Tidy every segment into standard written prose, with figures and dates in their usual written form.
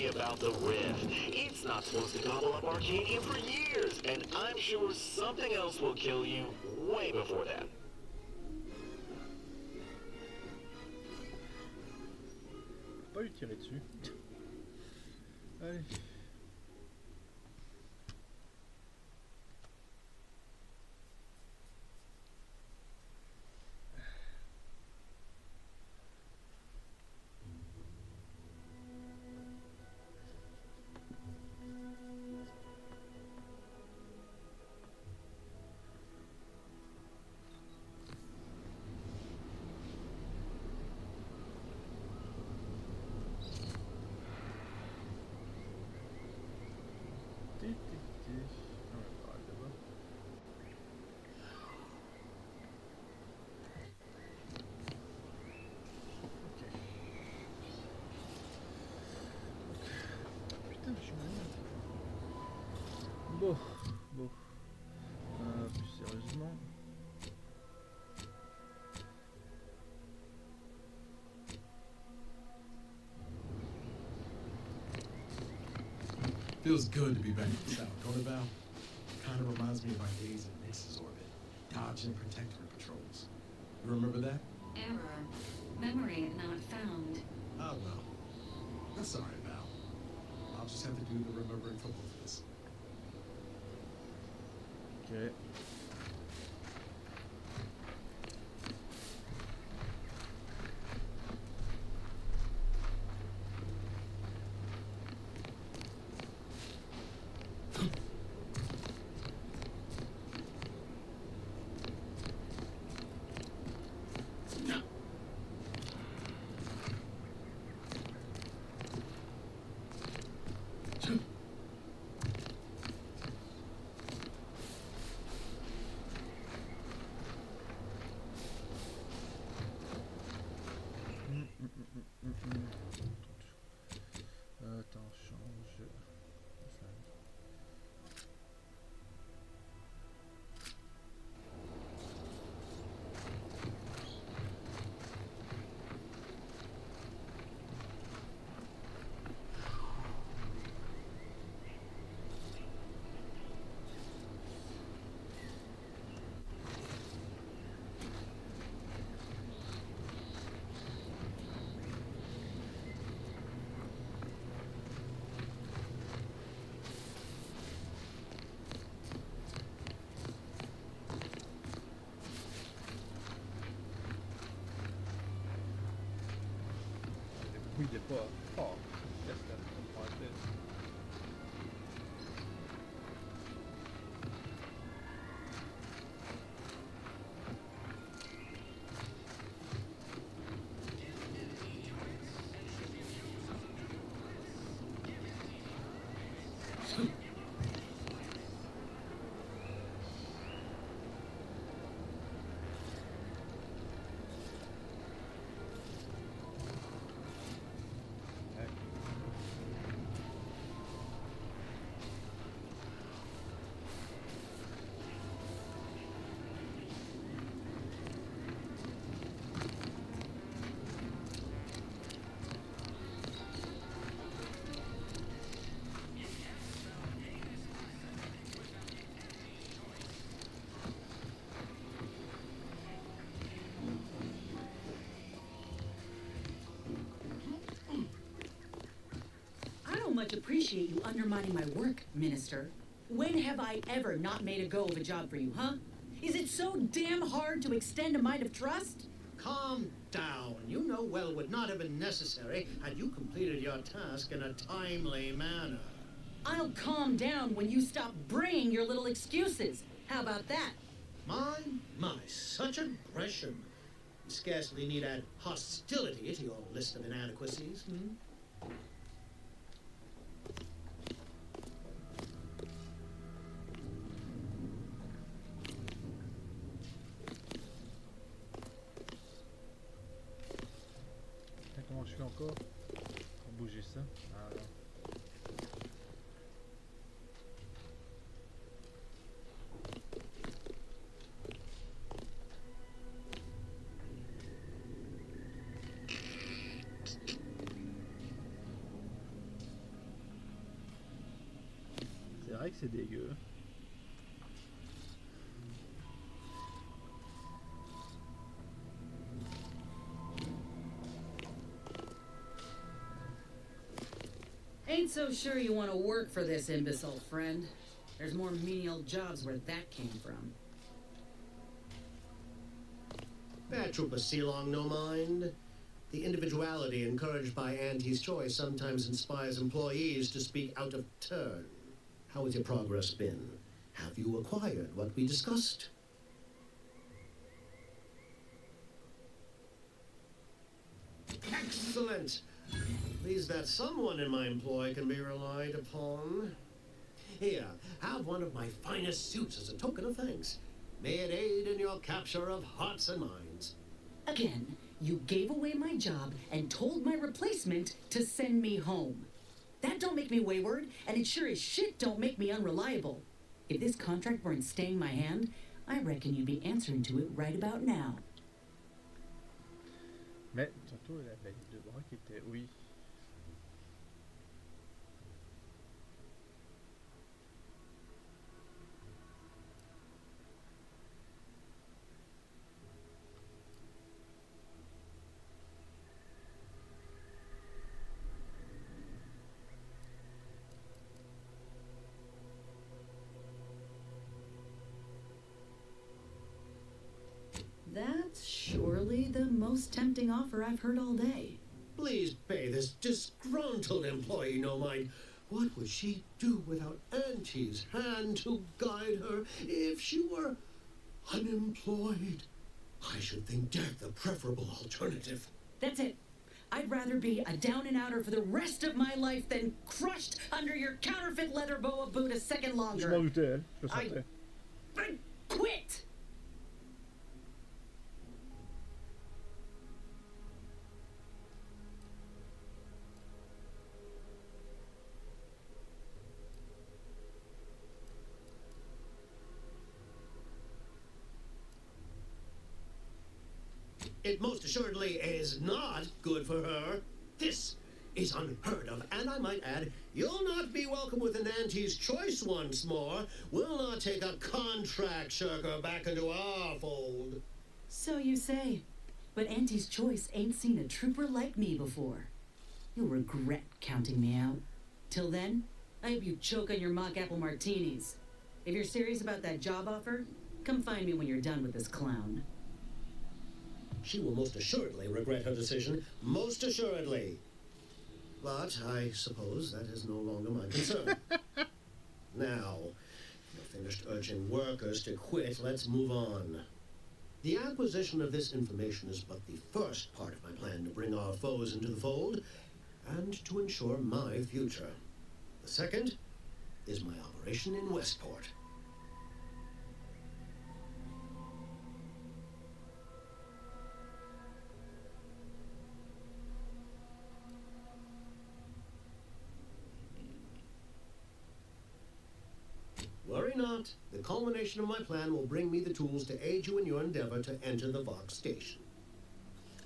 me about the rift. It's not supposed to gobble up Arcadia for years, and I'm sure something else will kill you way before that. Pas lui tirer dessus. Allez. Bon, plus sérieusement. Feels good to be back in the south, don't it, Val? Kind of reminds me of my days in Nix's orbit, dodging protectorate patrols. You remember that? Error. Memory not found. Oh, well. That's all right, Val. I'll just have to do the remembering for both of us. Okay. Attends, change. Oui, il est pas. Oh, qu'est-ce que ça me prend la tête. Much appreciate you undermining my work, Minister. When have I ever not made a go of a job for you, huh? Is it so damn hard to extend a mind of trust? Calm down. You know well would not have been necessary had you completed your task in a timely manner. I'll calm down when you stop bringing your little excuses. How about that? My, such aggression. You scarcely need add hostility to your list of inadequacies, Comment je fais encore pour bouger ça? Ah, non. vrai que c'est dégueu. Ain't so sure you want to work for this imbecile, friend. There's more menial jobs where that came from. Bad Trooper Sealong, no mind. The individuality encouraged by Auntie's choice sometimes inspires employees to speak out of turn. How has your progress been? Have you acquired what we discussed? Excellent! At least that someone in my employ can be relied upon. Here, have one of my finest suits as a token of thanks. May it aid in your capture of hearts and minds. Again, you gave away my job and told my replacement to send me home. That don't make me wayward, and it sure as shit don't make me unreliable. If this contract weren't staying my hand, I reckon you'd be answering to it right about now. Mais surtout, elle avait les deux bras qui étaient. Oui. That's surely the most tempting offer I've heard all day. Please pay this disgruntled employee no mind. What would she do without Auntie's hand to guide her if she were unemployed? I should think death the preferable alternative. That's it. I'd rather be a down-and-outer for the rest of my life than crushed under your counterfeit leather boa boot a second Je longer. m'en doutais, hein. Je le sentais. I quit! It most assuredly is not good for her. This is unheard of, and I might add, you'll not be welcome with an Auntie's choice once more. We'll not take a contract shirker back into our fold. So you say. But Auntie's choice ain't seen a trooper like me before. You'll regret counting me out. Till then, I hope you choke on your mock apple martinis. If you're serious about that job offer, come find me when you're done with this clown. She will most assuredly regret her decision, most assuredly. But I suppose that is no longer my concern. Now, you're finished urging workers to quit, let's move on. The acquisition of this information is but the first part of my plan to bring our foes into the fold and to ensure my future. The second is my operation in Westport. Worry not. The culmination of my plan will bring me the tools to aid you in your endeavor to enter the Vox station.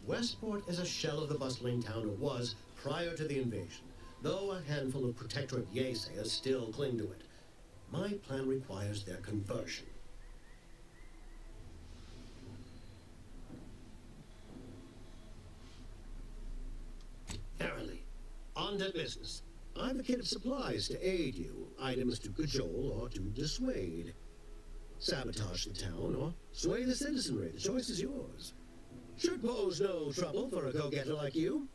Westport is a shell of the bustling town it was prior to the invasion, though a handful of Protectorate Yesayers still cling to it. My plan requires their conversion. Verily, on to business. I've a kit of supplies to aid you, items to cajole or to dissuade. Sabotage the town or sway the citizenry, the choice is yours. Should pose no trouble for a go-getter like you.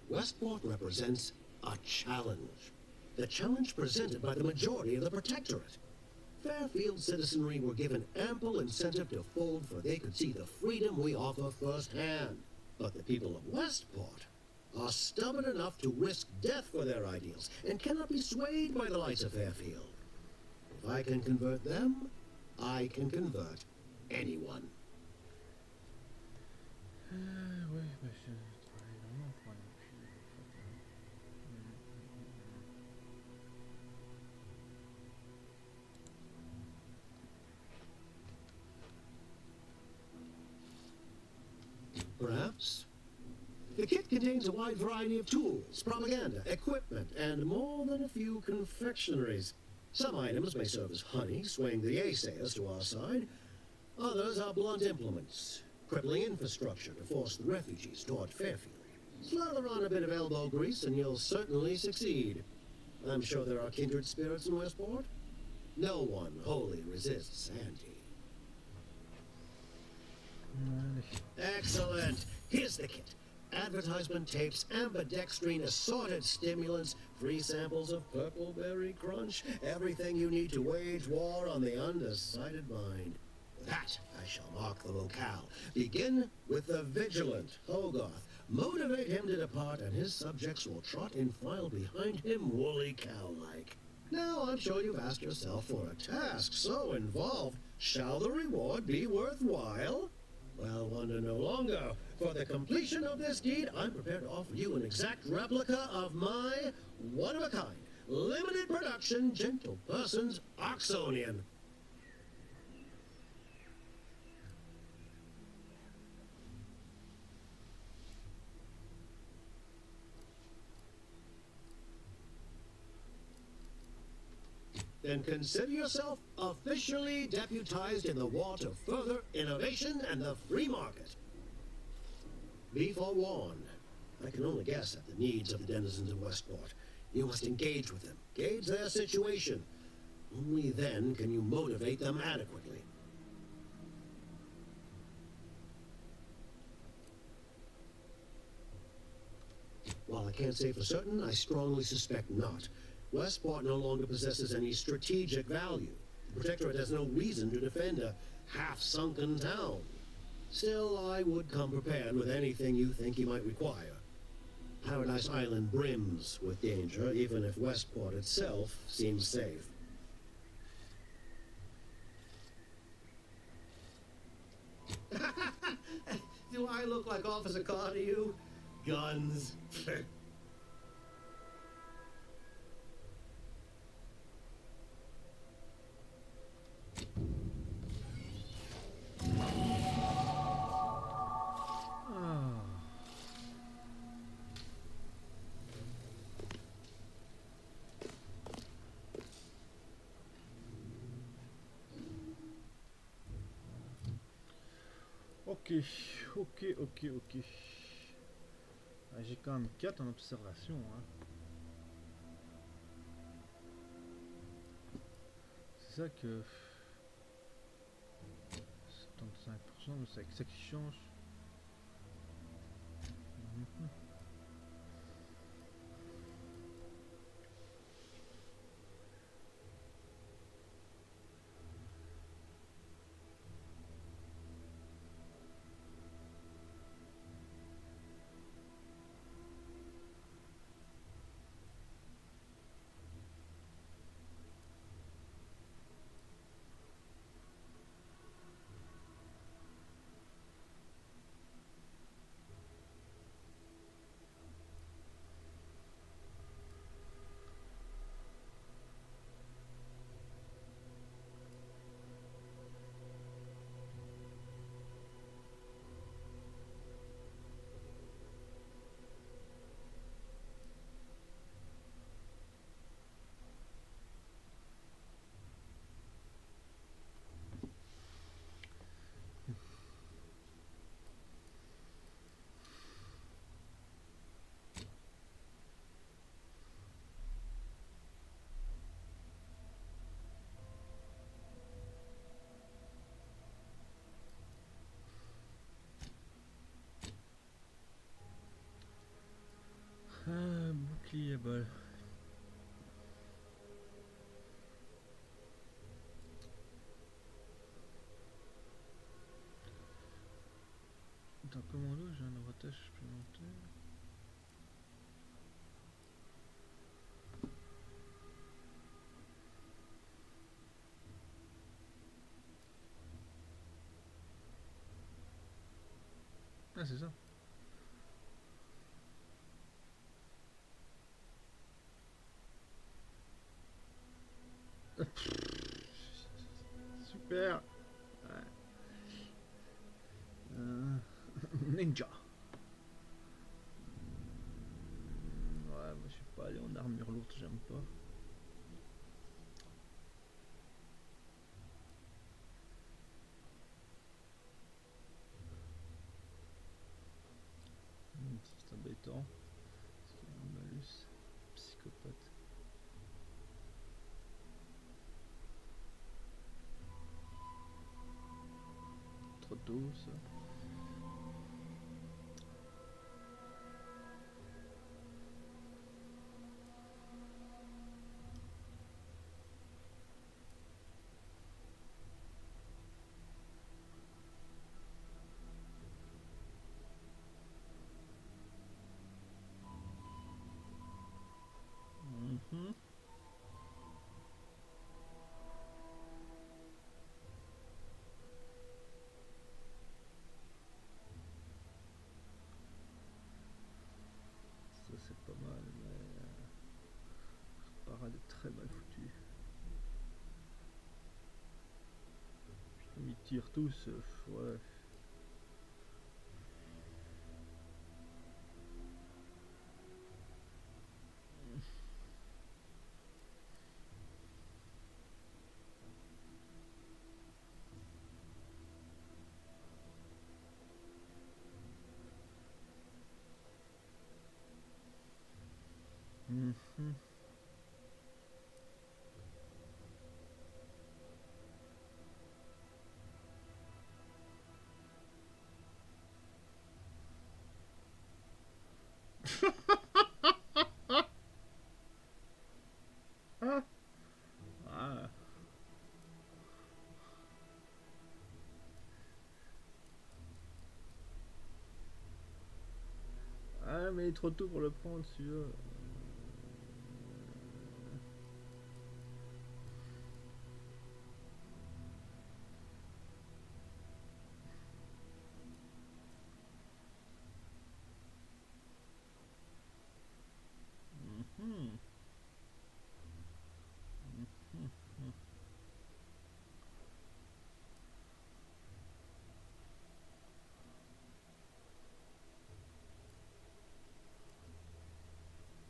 Westport represents a challenge. The challenge presented by the majority of the Protectorate. Fairfield citizenry were given ample incentive to fold, for they could see the freedom we offer firsthand. But the people of Westport are stubborn enough to risk death for their ideals and cannot be swayed by the lights of Fairfield. If I can convert them, I can convert anyone. Ouais, bah je travaille vraiment pour un appui, en fait. use. The kit contains a wide variety of tools, propaganda, equipment, and more than a few confectionaries. Some items may serve as honey, swaying the naysayers to our side. Others are blunt implements, crippling infrastructure to force the refugees toward Fairfield. Slather on a bit of elbow grease and you'll certainly succeed. I'm sure there are kindred spirits in Westport. No one wholly resists Auntie. Excellent. Here's the kit. Advertisement tapes, ambidextrine, assorted stimulants, free samples of purple berry crunch, everything you need to wage war on the undecided mind. That I shall mark the locale. Begin with the vigilant Hogarth. Motivate him to depart, and his subjects will trot in file behind him, woolly cow-like. Now, I'm sure you've asked yourself, for a task so involved, shall the reward be worthwhile? Well, wonder no longer. For the completion of this deed, I'm prepared to offer you an exact replica of my one-of-a-kind, limited production, gentle person's Oxonian. Then consider yourself officially deputized in the war to further innovation and the free market. Be forewarned. I can only guess at the needs of the denizens of Westport. You must engage with them, gauge their situation. Only then can you motivate them adequately. While I can't say for certain, I strongly suspect not. Westport no longer possesses any strategic value. The Protectorate has no reason to defend a half-sunken town. Still, I would come prepared with anything you think you might require. Paradise Island brims with danger, even if Westport itself seems safe. Do I look like Officer Carr to you? Guns. Ok. Ah, j'ai quand même 4 en observation. Hein. C'est ça que... 75%, mais c'est ça qui change. Ah, bouclier bol. Dans commando, j'ai un avantage supplémentaire. Ah, c'est ça. Super. Ouais. Ninja. Armure lourde, j'aime pas. C'est embêtant. Parce qu'il y a un malus. Psychopathe. Trop tôt ça. Mhm. Ça c'est pas mal, mais parade est très mal foutu. Comme ils tirent tous, ouais. Mhm. Ah. Ah. Ah, mais il est trop tôt pour le prendre celui-là. Mhm. Mhm.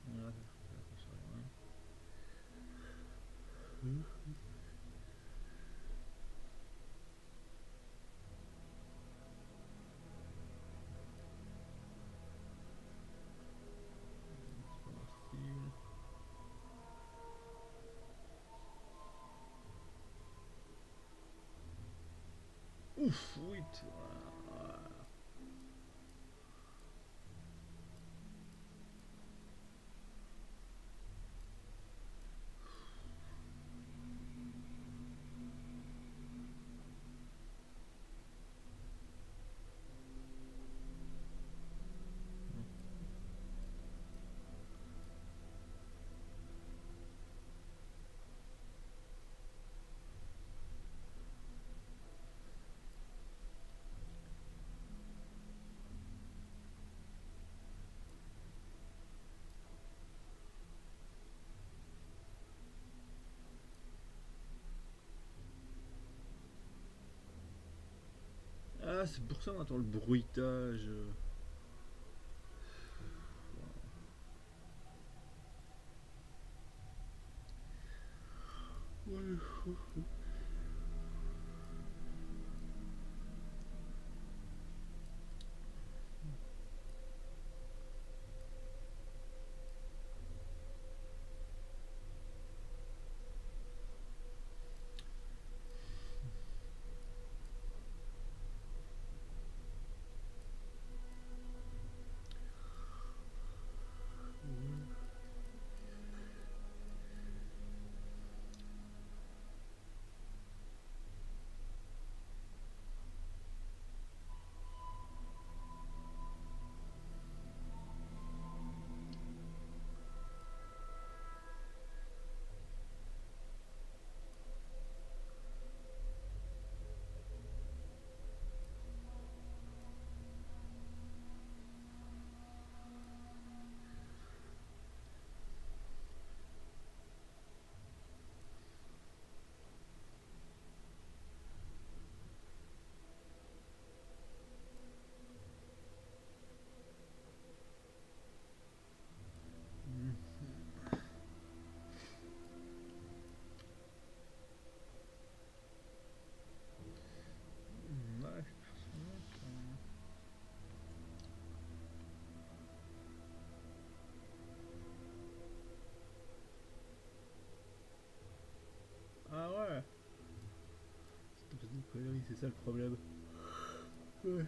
Ouais, ça fait rien. C'est pas mon style. Ouf, oui. Voilà. Ah, c'est pour ça on entend le bruitage. Ouais. conneries, c'est ça le problème. Ouais.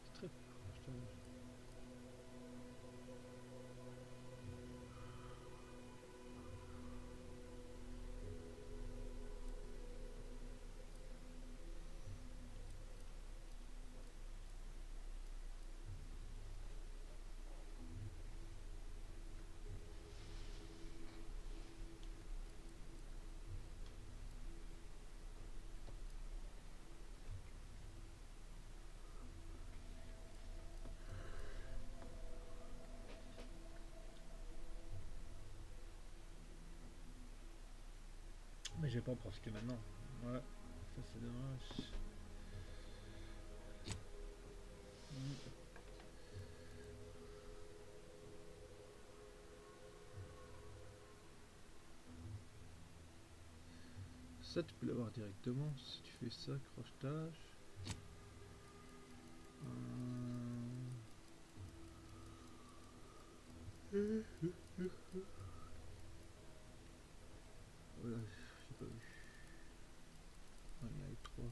C'est très proche. Mais j'ai pas profité maintenant. Ouais, ça c'est dommage. Ça tu peux l'avoir directement si tu fais ça, crochetage. Voilà, j'ai pas vu. Il y a les trois. Ouais.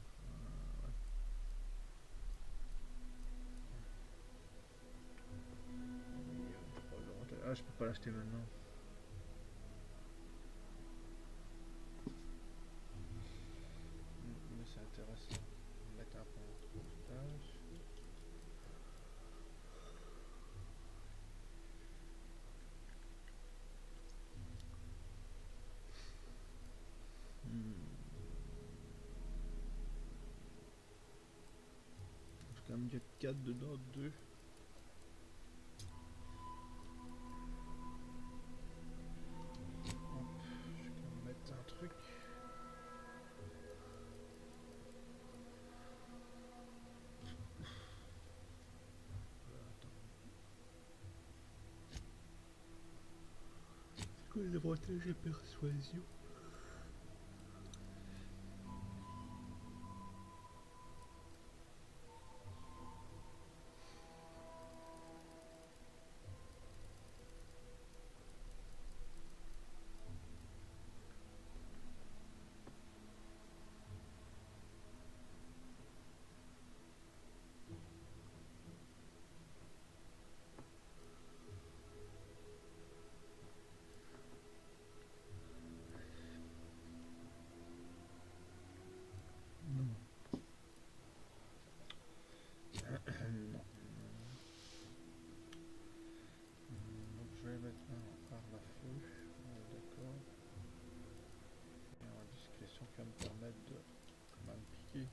Ah, je peux pas l'acheter maintenant. Mais c'est intéressant. Mettre un point de crochetage. Je vais quand même dire 4 dedans, 2. Je vais quand même mettre un truc. C'est quoi les avantages et persuasion? Non. Non. Donc je vais mettre un arme à feu. D'accord. Et en discrétion qui va me permettre de quand même piquer.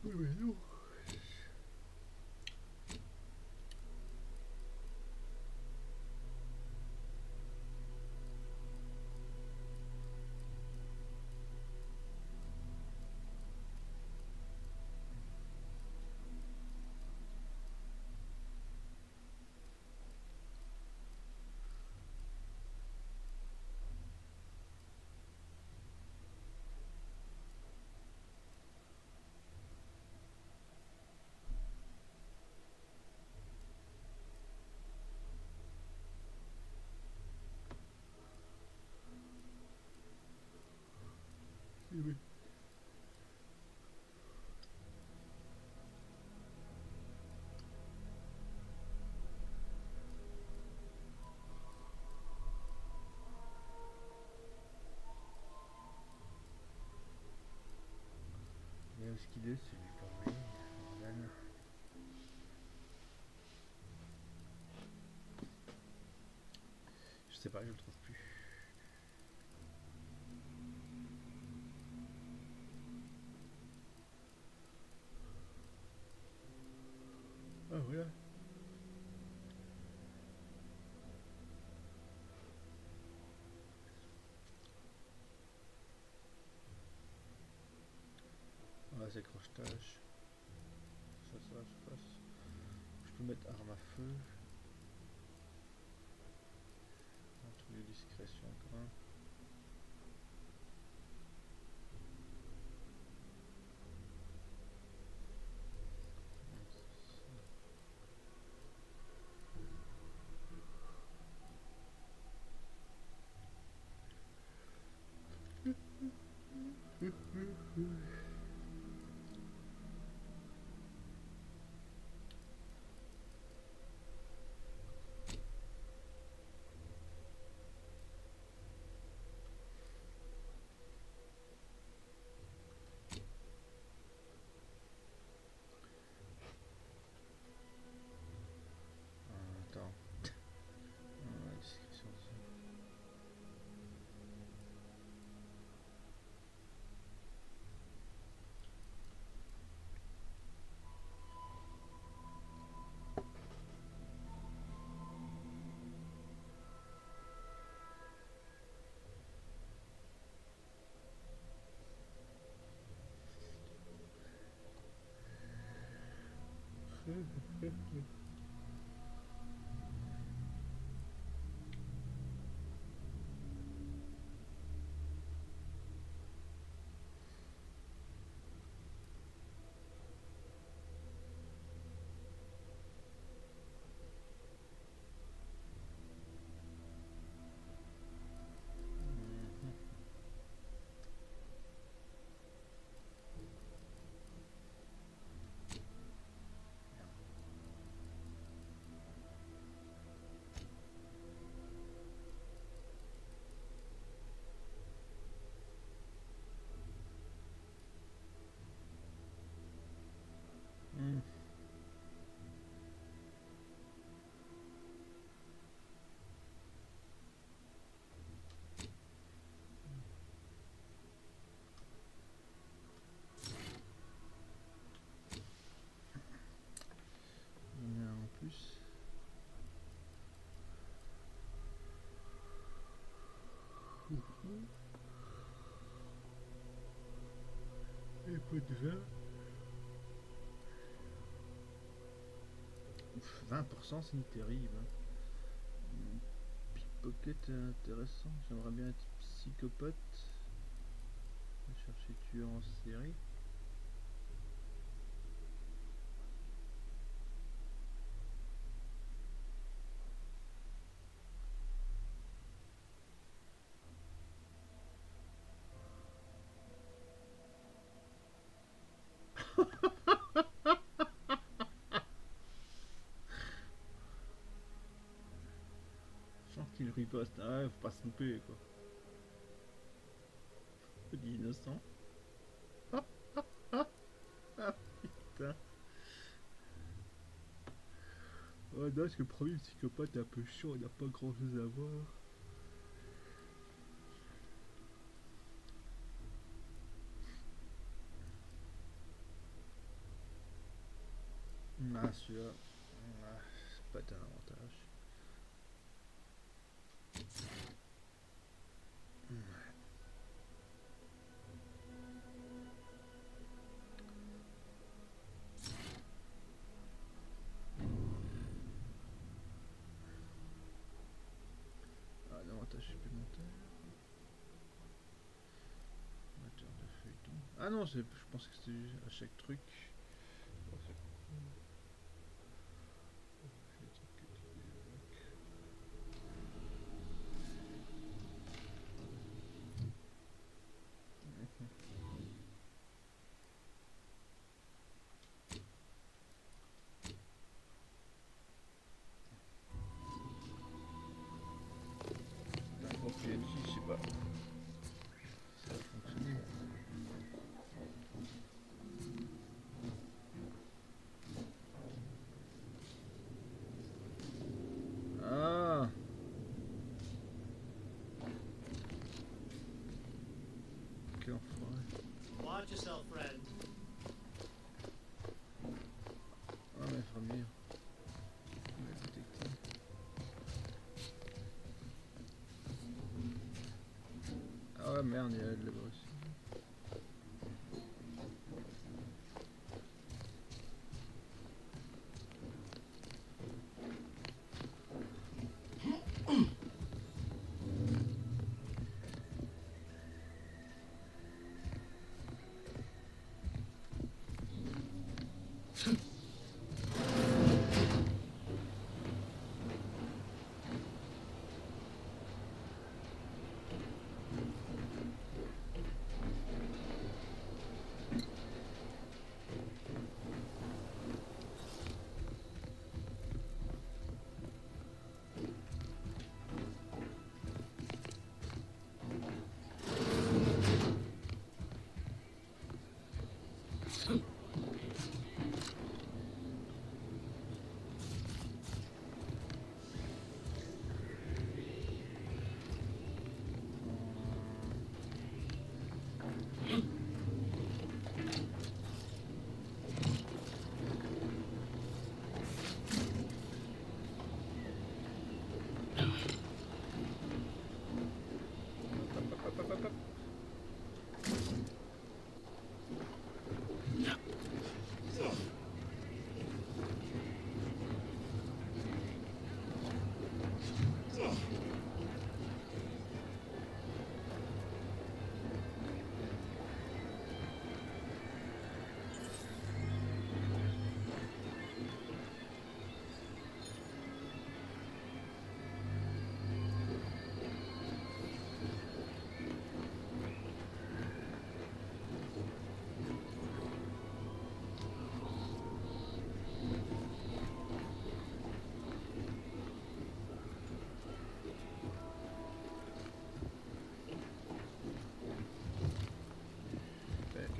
Oui mais non. Oui oui. Et où est-ce qu'il est celui pareil? Bordel. Je sais pas, je le trouve plus. cache. Ça, je fasse. Je peux mettre arme à feu. Un truc de discrétion quand même. Attends. Discrétion. En plus. Et pas déjà. 20% c'est terrible. Hein. Pickpocket est intéressant. J'aimerais bien être psychopathe. Je vais chercher tueur en série. Je sens qu'il riposte. Ah ouais, faut pas se tromper quoi. Petit innocent. Ah putain. Oh non, parce que le premier psychopathe est un peu chaud, il n'a pas grand chose à voir. Ah celui-là, c'est pas un avantage. Ah, un avantage supplémentaire. Moteur de feuilleton. Ah non, je pense que c'était à chaque truc. Je sais pas. Ça a fonctionné. Ah. Quel enfoiré. Watch yourself, friend. Ah mais infirmière. La détective. Ah ouais merde, il y a de là-bas aussi.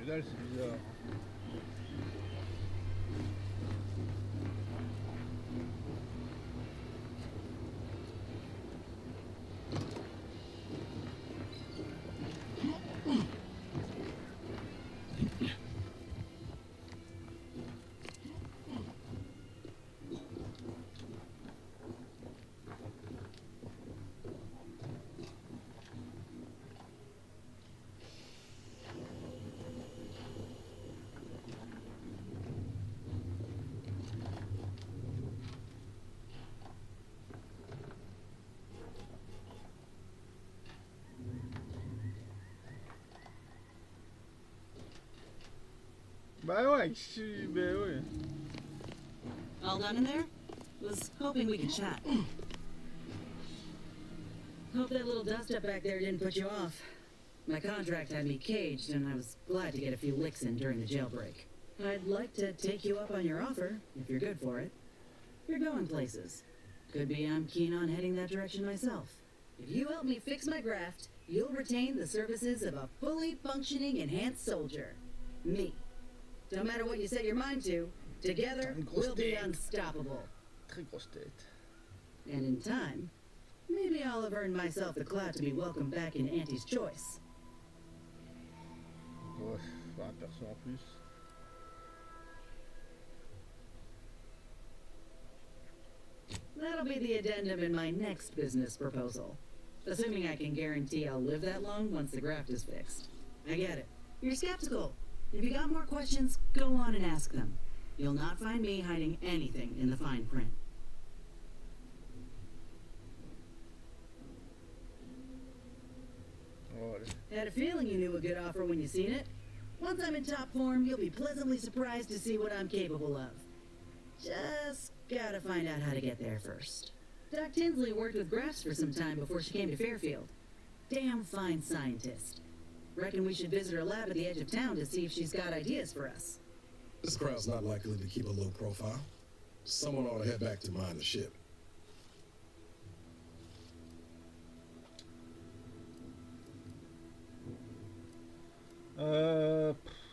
Que dalle, c'est bizarre. Bah ouais, bah ouais. All done in there? Was hoping we could chat. Hope that little dust up back there didn't put you off. My contract had me caged, and I was glad to get a few licks in during the jailbreak. I'd like to take you up on your offer, if you're good for it. You're going places. Could be I'm keen on heading that direction myself. If you help me fix my graft, you'll retain the services of a fully functioning enhanced soldier. Me. No matter what you set your mind to, together we'll be unstoppable. Très grosse tête. And in time, maybe I'll have earned myself the clout to be welcomed back in Auntie's choice. Ouais, enfin, un perso en plus. That'll be the addendum in my next business proposal. Assuming I can guarantee I'll live that long once the graft is fixed. I get it. You're skeptical. If you got more questions, go on and ask them. You'll not find me hiding anything in the fine print. Oh, Had a feeling you knew a good offer when you seen it. Once I'm in top form, you'll be pleasantly surprised to see what I'm capable of. Just gotta find out how to get there first. Doc Tinsley worked with grafts for some time before she came to Fairfield. Damn fine scientist. Reckon we should visit her lab at the edge of town to see if she's got ideas for us. This crowd's not likely to keep a low profile. Someone ought to head back to mine the ship.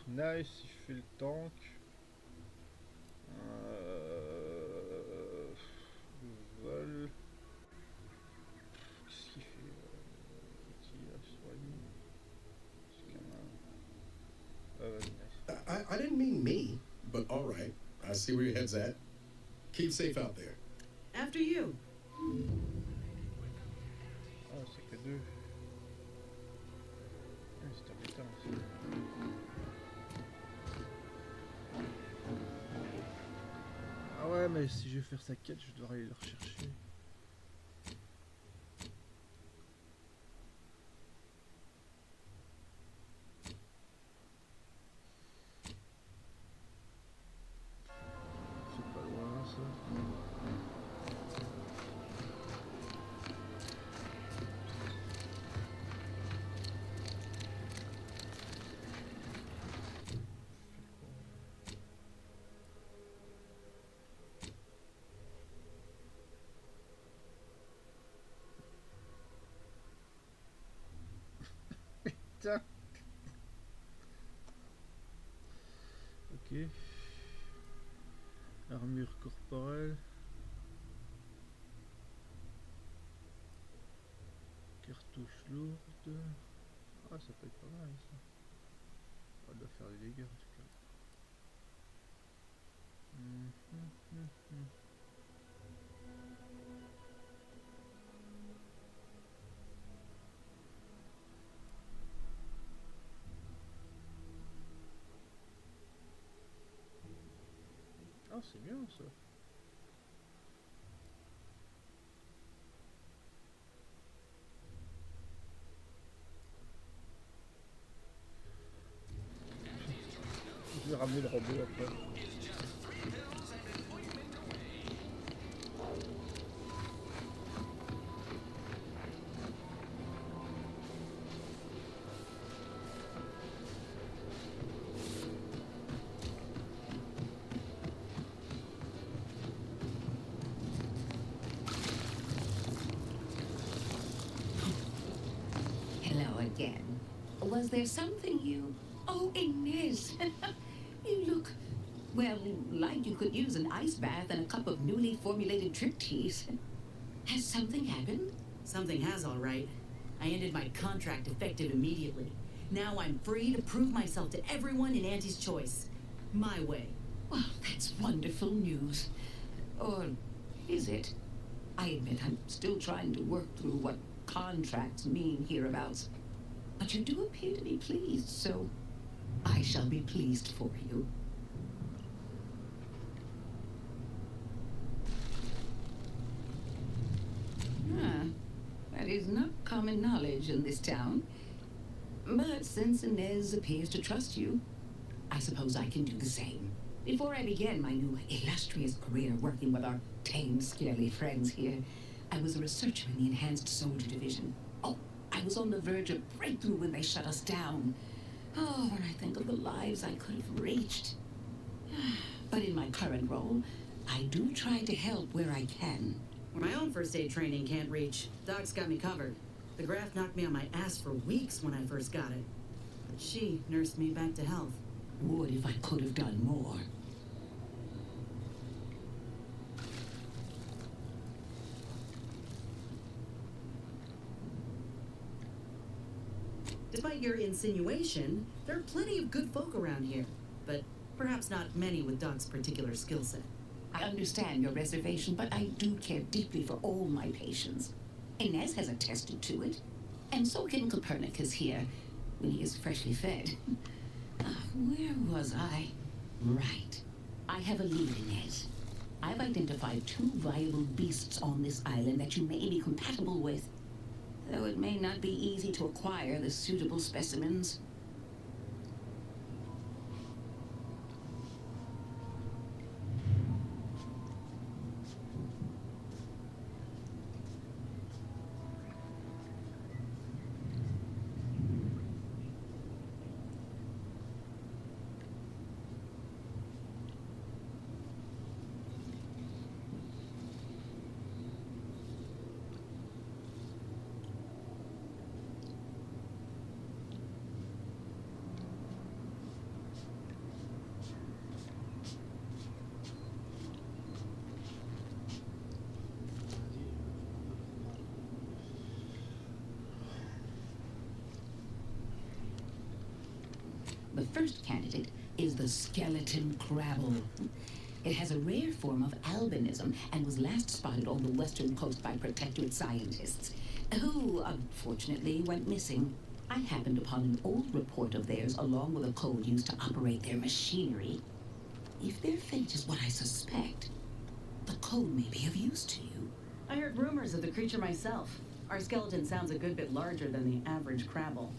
Nice, il fait le tank. Vol. Qu'est-ce qu'il fait qui là sur la ligne? C'est quand même... nice. I didn't mean me, but all right. I see where your head's at. Keep safe out there. After you. Ah, c'est que deux. Ah, c'est embêtant aussi. Ah ouais, mais si je vais faire sa quête, je dois aller le rechercher. putain. Ok. Armure corporelle. Cartouche lourde. Ah, ça peut être pas mal ça. On doit faire des dégâts en tout cas. Ah, c'est bien ça. Je vais ramener le robot après. Hello again. Was there something you... Oh, Inez! You look, well, like you could use an ice bath and a cup of newly formulated drip teas. Has something happened? Something has, all right. I ended my contract effective immediately. Now I'm free to prove myself to everyone in Auntie's Choice. My way. Well, that's wonderful news. Or is it? I admit I'm still trying to work through what contracts mean hereabouts. But you do appear to be pleased, so I shall be pleased for you. Ah, that is not common knowledge in this town. But since Inez appears to trust you, I suppose I can do the same. Before I began my new illustrious career working with our tame, scaly friends here, I was a researcher in the Enhanced Soldier Division. Oh, I was on the verge of breakthrough when they shut us down. Oh, when I think of the lives I could have reached. But in my current role, I do try to help where I can. Where my own first aid training can't reach, Doc's got me covered. The graft knocked me on my ass for weeks when I first got it. But she nursed me back to health. Would if I could have done more. Despite your insinuation, there are plenty of good folk around here. But perhaps not many with Doc's particular skill set. I understand your reservation, but I do care deeply for all my patients. Inez has attested to it. And so can Copernicus here, when he is freshly fed. Where was I? Right. I have a lead, Inez. I've identified 2 viable beasts on this island that you may be compatible with. Though it may not be easy to acquire the suitable specimens. The first candidate is the skeleton crabble. It has a rare form of albinism and was last spotted on the western coast by protectorate scientists, who unfortunately went missing. I happened upon an old report of theirs along with a code used to operate their machinery. If their fate is what I suspect, the code may be of use to you. I heard rumors of the creature myself. Our skeleton sounds a good bit larger than the average crabble.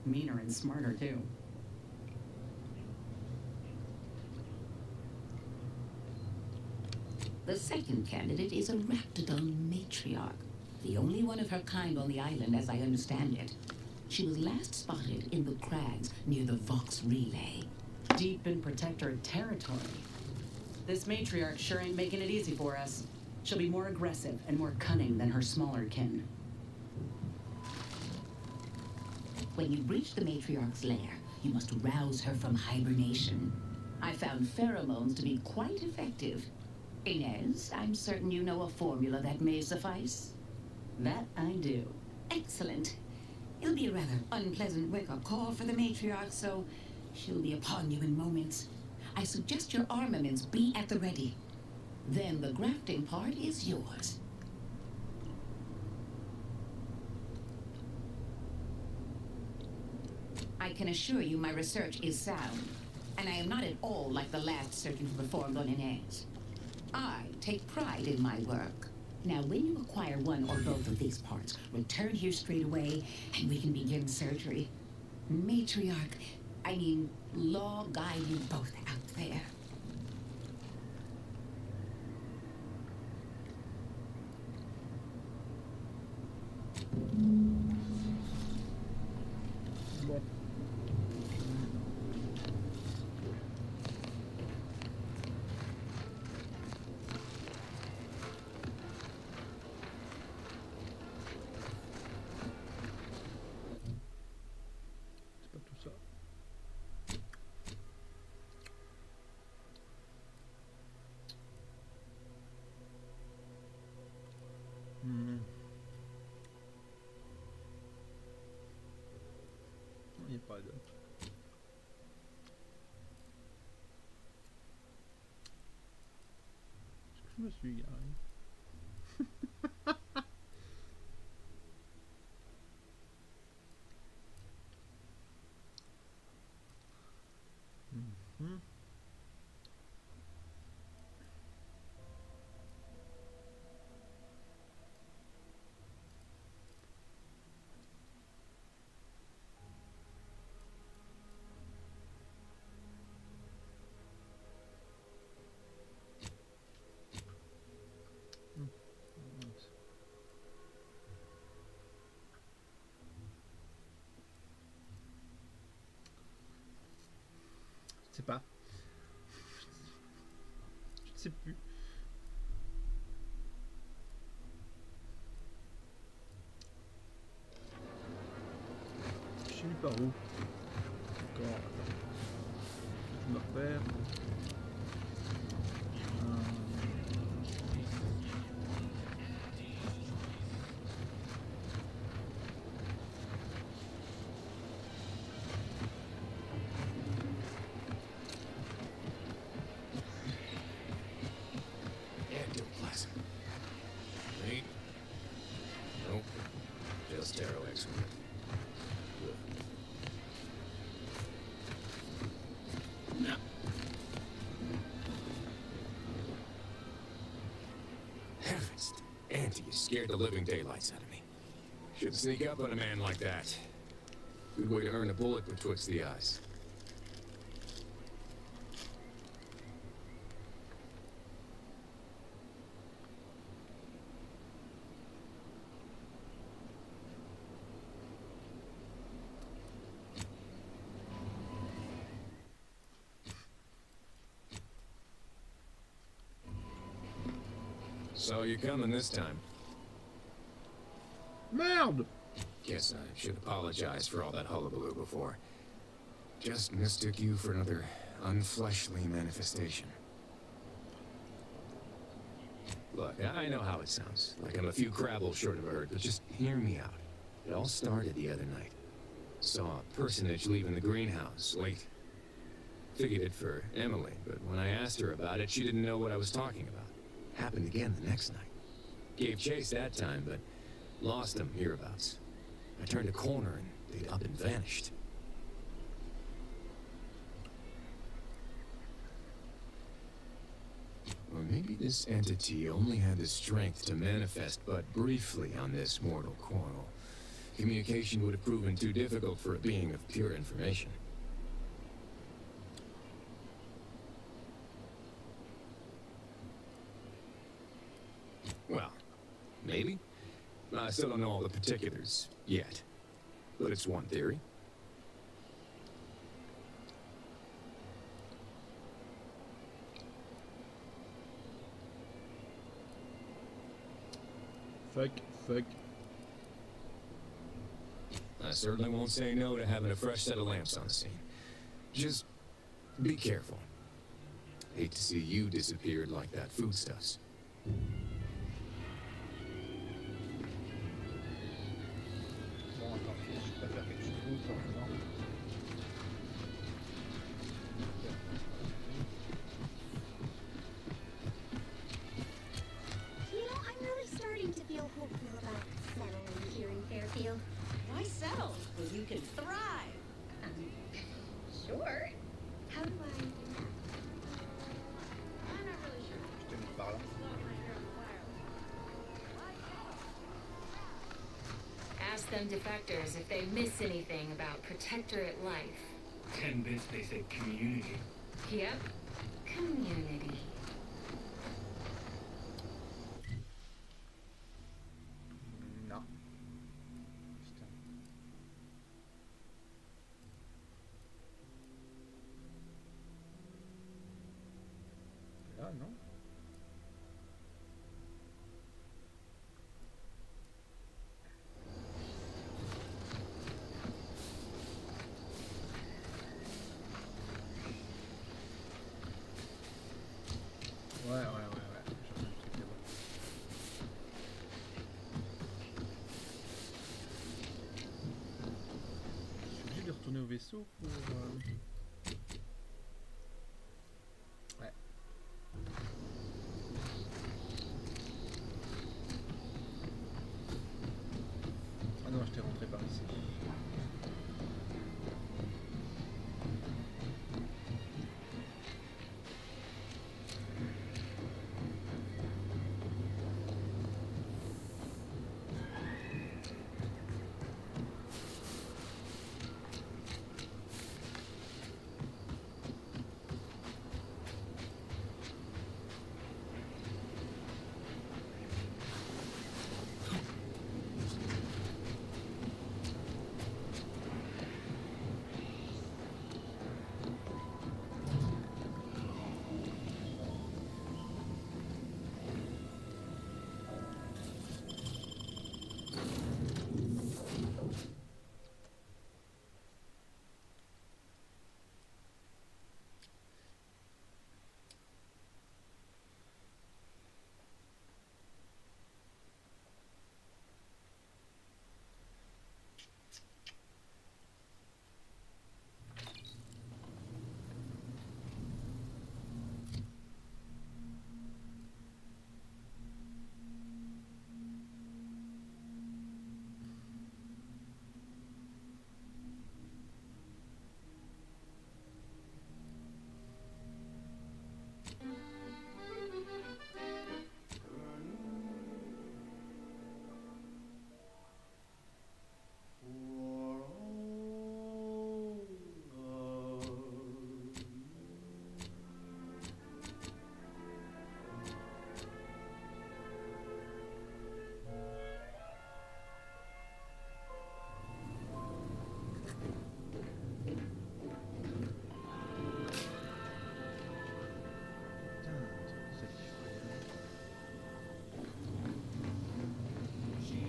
Meaner and smarter, too. The second candidate is a raptidon matriarch, the only one of her kind on the island as I understand it. She was last spotted in the crags near the Vox Relay. Deep in protectorate territory. This matriarch sure ain't making it easy for us. She'll be more aggressive and more cunning than her smaller kin. When you breach the matriarch's lair, you must rouse her from hibernation. I found pheromones to be quite effective. Inez, I'm certain you know a formula that may suffice. That I do. Excellent. It'll be a rather unpleasant wake-up call for the matriarch, so she'll be upon you in moments. I suggest your armaments be at the ready. Then the grafting part is yours. I can assure you my research is sound, and I am not at all like the last search you performed on Inez. I take pride in my work. Now, when you acquire one or both of these parts, return here straight away, and we can begin surgery. Matriarch, I mean, law guide you both out there. Bon. C'est pas tout ça. Hmm. Il n'y a pas de... Est-ce que je me suis égaré? Mhm. Mince. Je sais pas. Je ne sais plus. Je suis par où? Encore. Je me repère. Ectoplasm. Right? Nope. Just arrow excrement. No. Heavens. Auntie, you scared the living daylights out of me. Should sneak up on a man like that. Good way to earn a bullet betwixt the eyes. Saw you coming this time. Merde! Guess I should apologize for all that hullabaloo before. Just mistook you for another unfleshly manifestation. Look, I know how it sounds. Like I'm a few crabbles short of a herd, but just hear me out. It all started the other night. Saw a personage leaving the greenhouse, late. Figured it for Emily, but when I asked her about it, she didn't know what I was talking about. Happened again the next night. Gave chase that time, but lost them hereabouts. I turned a corner and they'd up and vanished. Or maybe this entity only had the strength to manifest but briefly on this mortal coil. Communication would have proven too difficult for a being of pure information. Well, maybe. I still don't know all the particulars yet. But it's one theory. Fuck. I certainly won't say no to having a fresh set of lamps on the scene. Just be careful. Hate to see you disappeared like that foodstuffs. Bon, tant pis, je préfère quelque chose d'autre en faisant. You know, I'm really starting to feel hopeful about settling here in Fairfield. Why settle? Well, you can thrive. Sure. How do I do that? Je te mets par là. Ask them defectors if they miss anything about Protectorate life. 10 bits, they say community. Yep. Community. Non. Putain. Là, non. Ouais. J'ai un truc là-bas. Je suis obligé de retourner au vaisseau pour... Ouais. Ah non, je t'ai rentré par ici.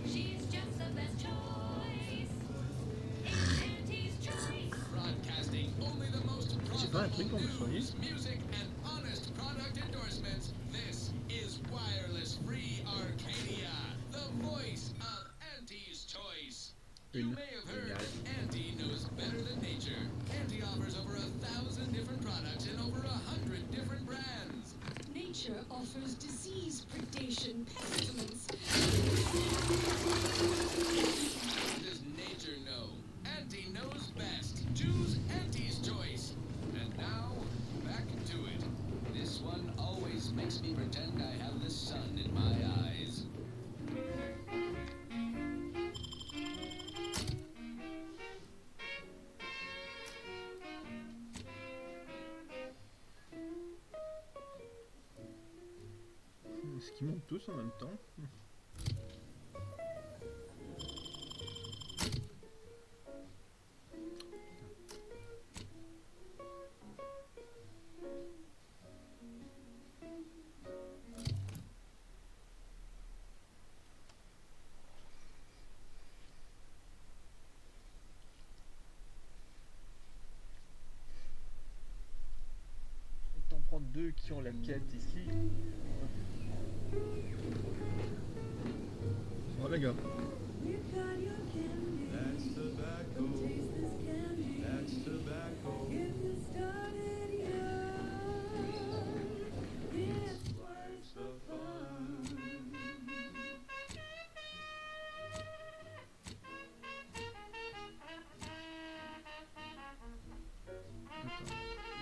She's just the best choice. It's Auntie's choice. Broadcasting only the most C'est pas un truc qu'on me soigne. music and honest product endorsements. This is Wireless Free Arcadia, the voice of Auntie's Choice. You Une. may have heard Génial. that Auntie knows better than nature. Auntie offers over 1,000 different products in over 100 different brands. Nature offers disease predation pestilence. What does nature know? Auntie knows best. Choose Auntie's Choice. And now, back to it. This one always makes me pretend I have the sun in my eyes. Est-ce qu'ils montent tous en même temps? deux qui ont la quête ici. Bon les gars.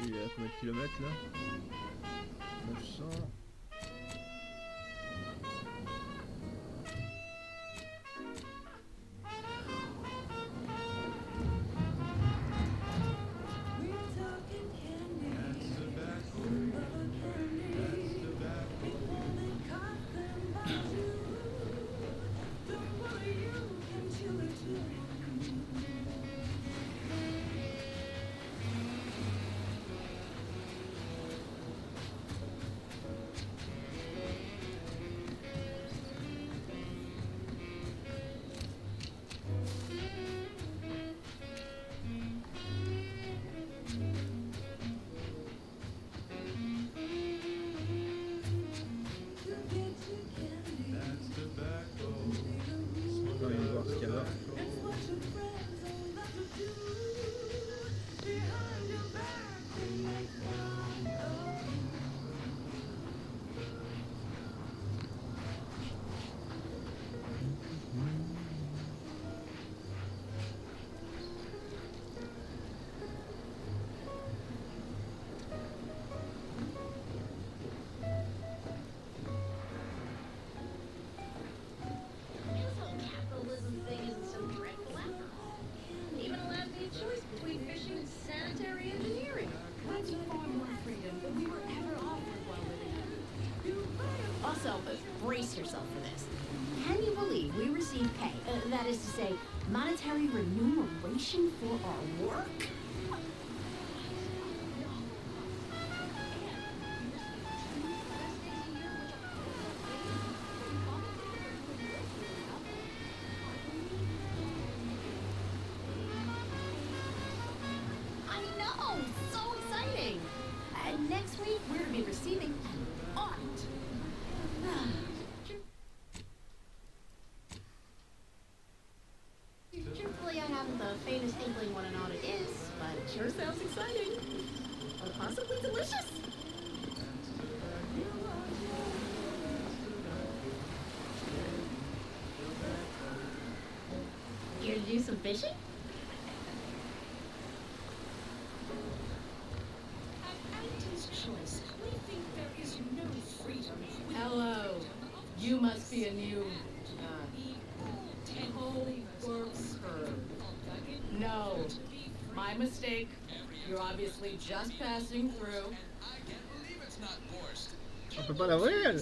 Il est à combien de kilomètres là? 900. Brace yourself for this. Can you believe we receive pay? That is to say, monetary remuneration for our work? I know! So exciting! And next week, we're going to be receiving an audit. Truthfully, I haven't the faintest inkling what an audit is, but it sure sounds exciting. Or possibly delicious. Here to do some fishing? At Auntie's choice, we think there is no freedom. Hello. You must be a new co-worker. No, my mistake. You're obviously just passing through. On peut pas l'ouvrir elle.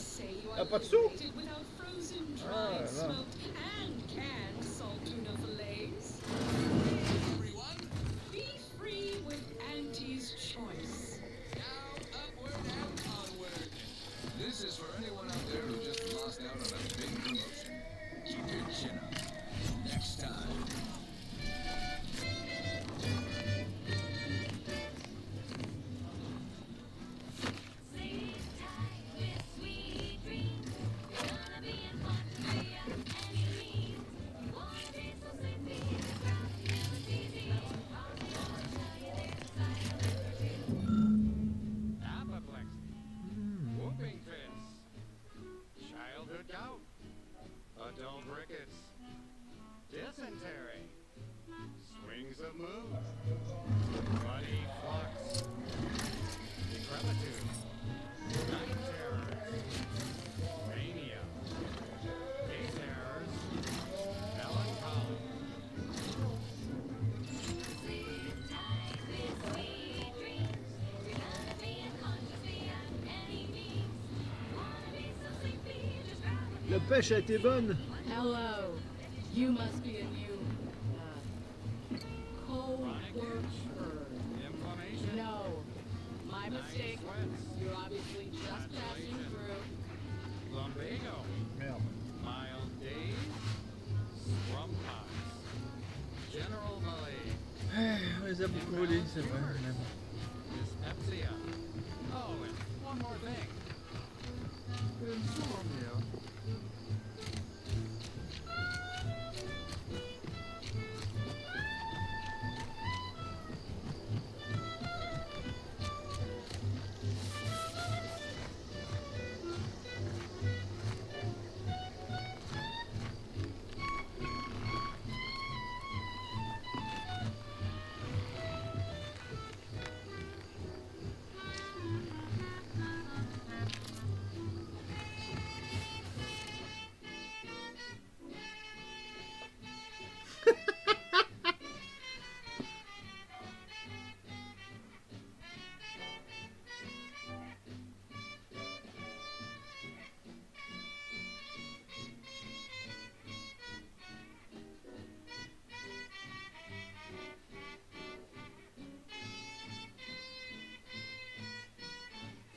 Elle a pas de sous. Ah là là. Be free with Auntie's choice. Now, upward and onward. This is for anyone out there who just lost out on a big promotion. Keep your chin up. Next time. Whooping fist, childhood gout, adult rickets, dysentery, swings of moon, bloody flux, decrepitude, night terrors, mania, day terrors, melancholy. La pêche a été bonne. Hello. You must be a new co-worker. Inflammation. No, my mistake. You're obviously just passing through. Lumbago. Merde. Mild days. Scrumpox. General malaise. On les a beaucoup volés, c'est vrai. Même. Dyspepsia. Oh, and one more thing.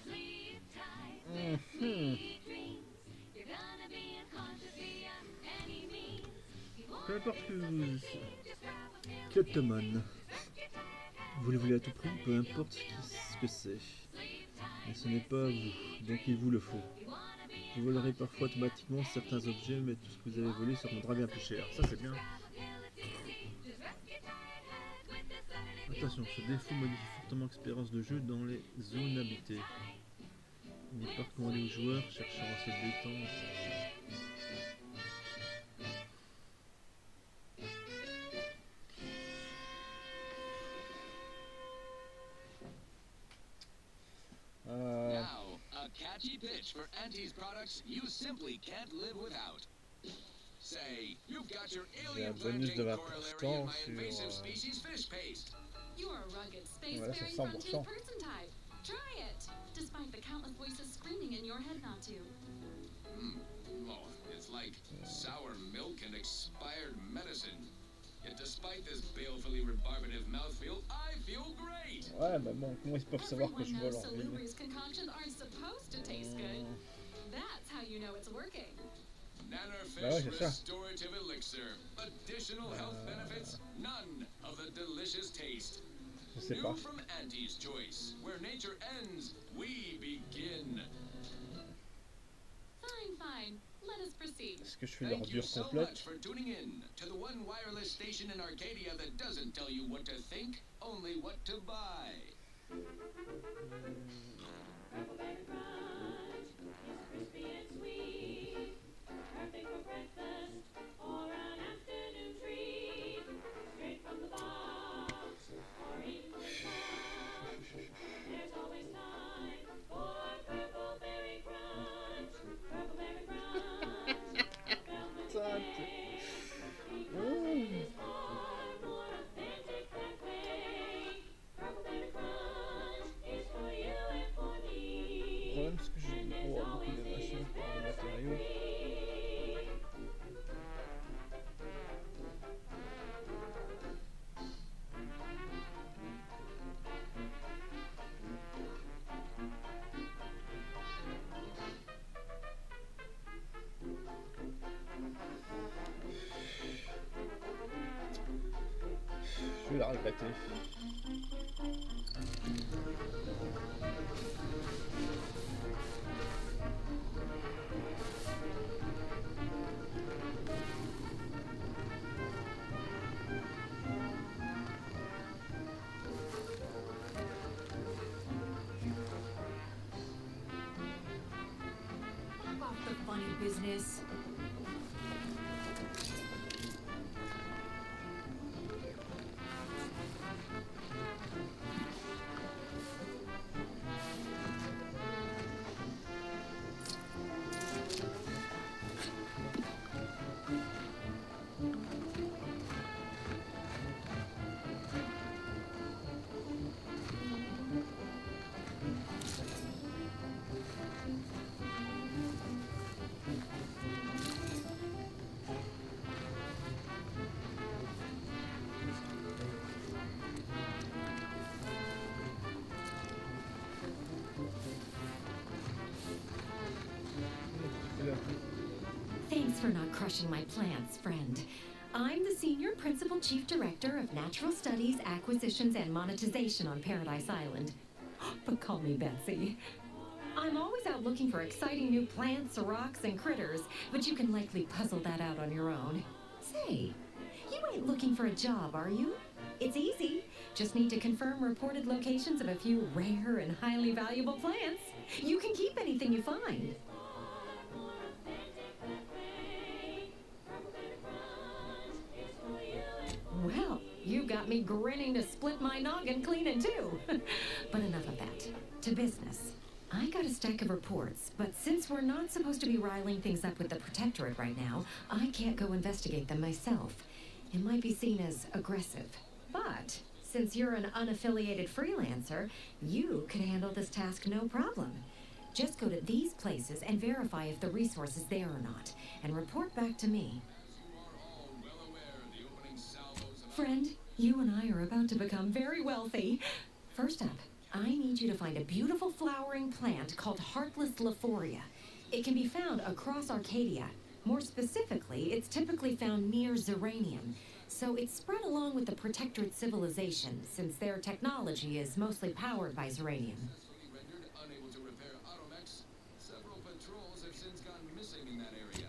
Sleep tight, sweet dreams. You're gonna be unconscious via any means. Peu importe que vous... Kleptomane. Vous le voulez à tout prix, peu importe ce que c'est. Mais ce n'est pas vous, donc il vous le faut. Vous volerez parfois automatiquement certains objets, mais tout ce que vous avez volé se rendra bien plus cher. Ça c'est bien. Attention, ce défaut modifie fortement l'expérience de jeu dans les zones habitées. Il n'est pas recommandé aux joueurs cherchant à se détendre. Now, a catchy pitch for Auntie's products you simply can't live without. Say, you've got your alien bonus de planting 20% corollary in my sur, invasive species fish paste. You're a rugged, Voilà, c'est spacefaring 100%. frontier person type. Try it, despite the countless voices screaming in your head not to. Oh, it's like sour milk and expired medicine. Yet despite this balefully rebarbative mouthfeel, I feel great! Ouais, bah bon, comment ils peuvent savoir que je Everyone vole knows en ville? Salubrious concoctions aren't supposed to taste good. That's how you know it's working. Nannerfish Bah ouais, c'est ça. restorative elixir. Additional health benefits, none of the delicious taste. Je sais New pas. from Auntie's Choice, where nature ends, we begin. Fine, fine. Let us proceed. Est-ce que je fais Thank you l'ordure so complète? much for tuning in to the one wireless station in Arcadia that doesn't tell you what to think, only what to buy. Huckleberry Crunch is crispy and sweet, perfect for breakfast or an afternoon treat. Straight from the box or eaten with lunch, there's always time for Huckleberry Crunch. Huckleberry Crunch, velvet cake. Because it's far more authentic that way. Huckleberry Crunch is for you and for me. Le problème, c'est que je vais avoir beaucoup de machines pour des matériaux. Je vais la regretter. Off the funny business. Thanks for not crushing my plants, friend. I'm the Senior Principal Chief Director of Natural Studies, Acquisitions, and Monetization on Paradise Island. But call me Betsy. I'm always out looking for exciting new plants, rocks, and critters, but you can likely puzzle that out on your own. Say, you ain't looking for a job, are you? It's easy. Just need to confirm reported locations of a few rare and highly valuable plants. You can keep anything you find. Well, you got me grinning to split my noggin clean in two. But enough of that. To business. I got a stack of reports, but since we're not supposed to be riling things up with the Protectorate right now, I can't go investigate them myself. It might be seen as aggressive. But since you're an unaffiliated freelancer, you could handle this task no problem. Just go to these places and verify if the resource is there or not, and report back to me. Friend, you and I are about to become very wealthy. First up, I need you to find a beautiful flowering plant called Heartless Lephoria. It can be found across Arcadia. More specifically, it's typically found near Zeranium. So it's spread along with the Protectorate civilization, since their technology is mostly powered by Zeranium.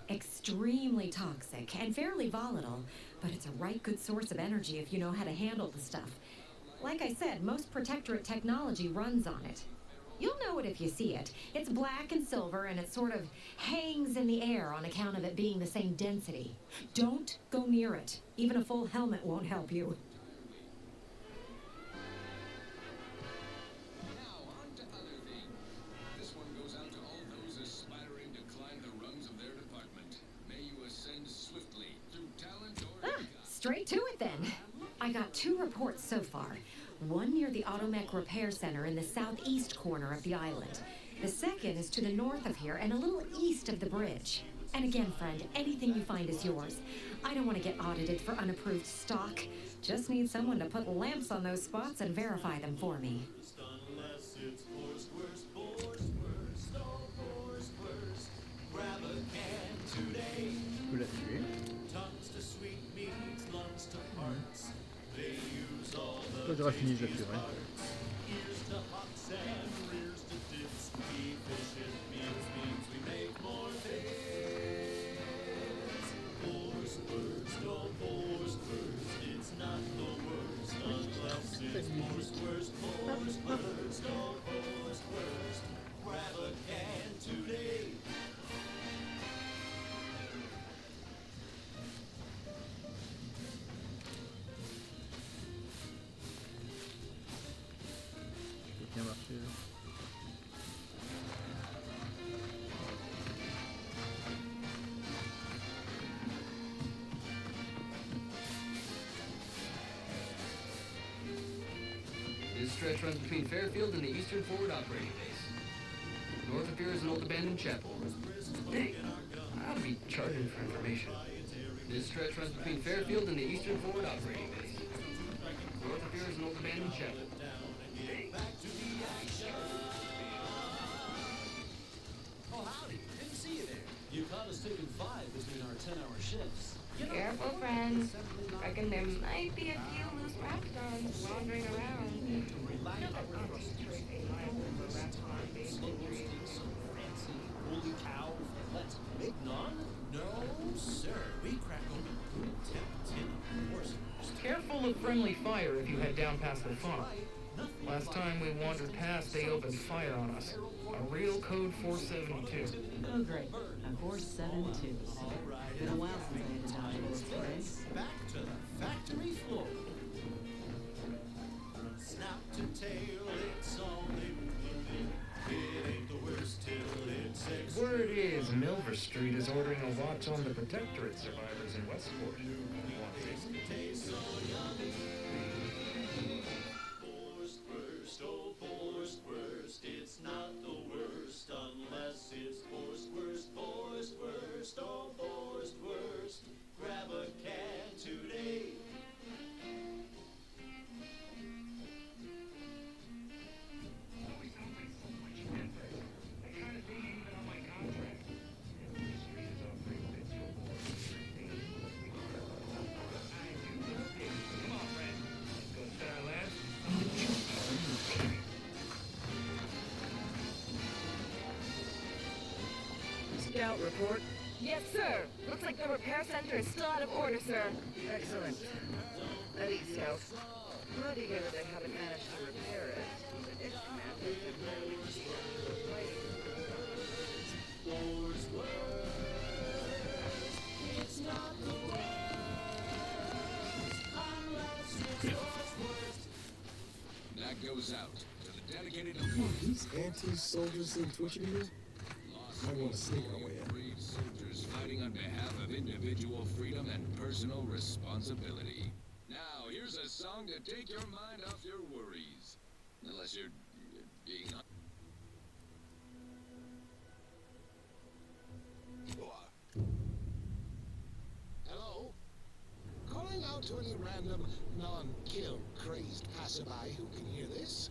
Extremely toxic and fairly volatile, but it's a right good source of energy if you know how to handle the stuff. Like I said, most Protectorate technology runs on it. You'll know it if you see it. It's black and silver, and it sort of hangs in the air on account of it being the same density. Don't go near it. Even a full helmet won't help you. Now, on to other things. This one goes out to all those aspiring to climb the rungs of their department. May you ascend swiftly through talent or... Straight to it then. I got 2 reports so far. One near the Automech Repair Center in the southeast corner of the island. The second is to the north of here and a little east of the bridge. And again, friend, anything you find is yours. I don't want to get audited for unapproved stock. Just need someone to put lamps on those spots and verify them for me. Vous la tuez. Quand j'aurai fini, je la tuerai. Bien marché. This stretch runs between Fairfield and the Eastern Forward Operating Base. North of here is an old abandoned chapel. Dang, I ought to be charging for information. This stretch runs between Fairfield and the Eastern Forward Operating Base. North of here is an old abandoned chapel. Oh, howdy. Didn't see you there. You caught us taking 5 between our 10-hour shifts. Careful, friends. Reckon there might be a few loose raptors wandering around. Holy cow. Let's make none? No, sir. We crack open good tin of horse. Careful of friendly fire if you head down past the farm. Last time we wandered past, they opened fire on us. A real code 472. Oh, great. A 472. Been a while since I had to dodge this place. Back to the factory floor. Snap to tail, it's all it ain't the worst till it's extra. Word is Milver Street is ordering a watch on the Protectorate survivors in Westport. Tastes so yummy. Forced, oh forced, it's not the worst unless it's forced, oh forced. Grab a can today. out, report. Yes, sir. Looks like the repair center is still out of order, sir. Excellent. At East House. Glad to hear that they haven't managed to repair it. Its commander is temporarily It's not the that goes out to the dedicated These anti-soldiers seem twitchy to you? I want to sneak our way in. brave soldiers fighting on behalf of individual freedom and personal responsibility. Now, here's a song to take your mind off your worries. Unless you're being... Hello? Calling out to any random, non-kill crazed passerby who can hear this?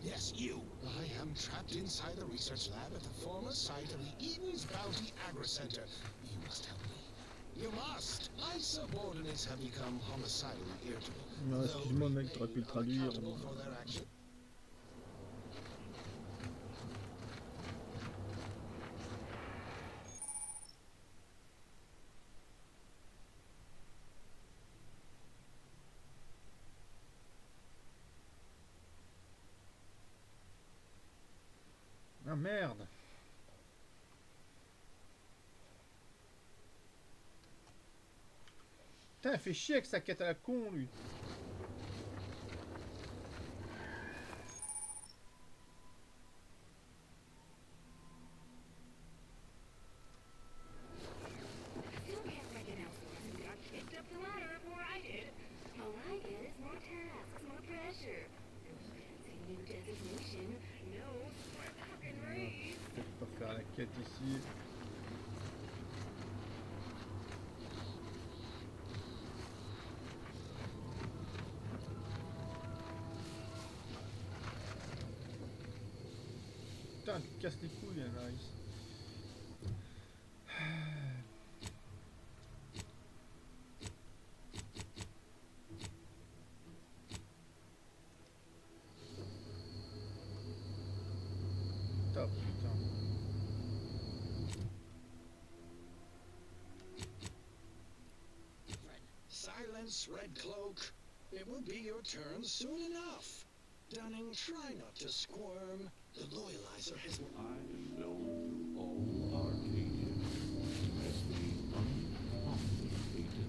Yes, you. I am trapped inside the research lab at the former site of the Eden's Bounty Agri-Center. You must help me. You must! My subordinates have become homicidally irritable. Non, excuse-moi mec, t'aurais pu le traduire. Accountable for their actions. Ah merde. Putain, il fait chier avec sa quête à la con, lui. Still can't reckon how someone got kicked up the ladder before I did. All I get is more tasks, more pressure. No fancy new designation, no smart fucking raise. Peut-être pas faire la quête ici. Putain, tu casses les couilles, Anaïs. Top, putain. Silence, Red Cloak. It will be your turn soon enough. Dunning, try not to squirm. The loyalizer has... I am known to all Arcadians as the uncomplicated.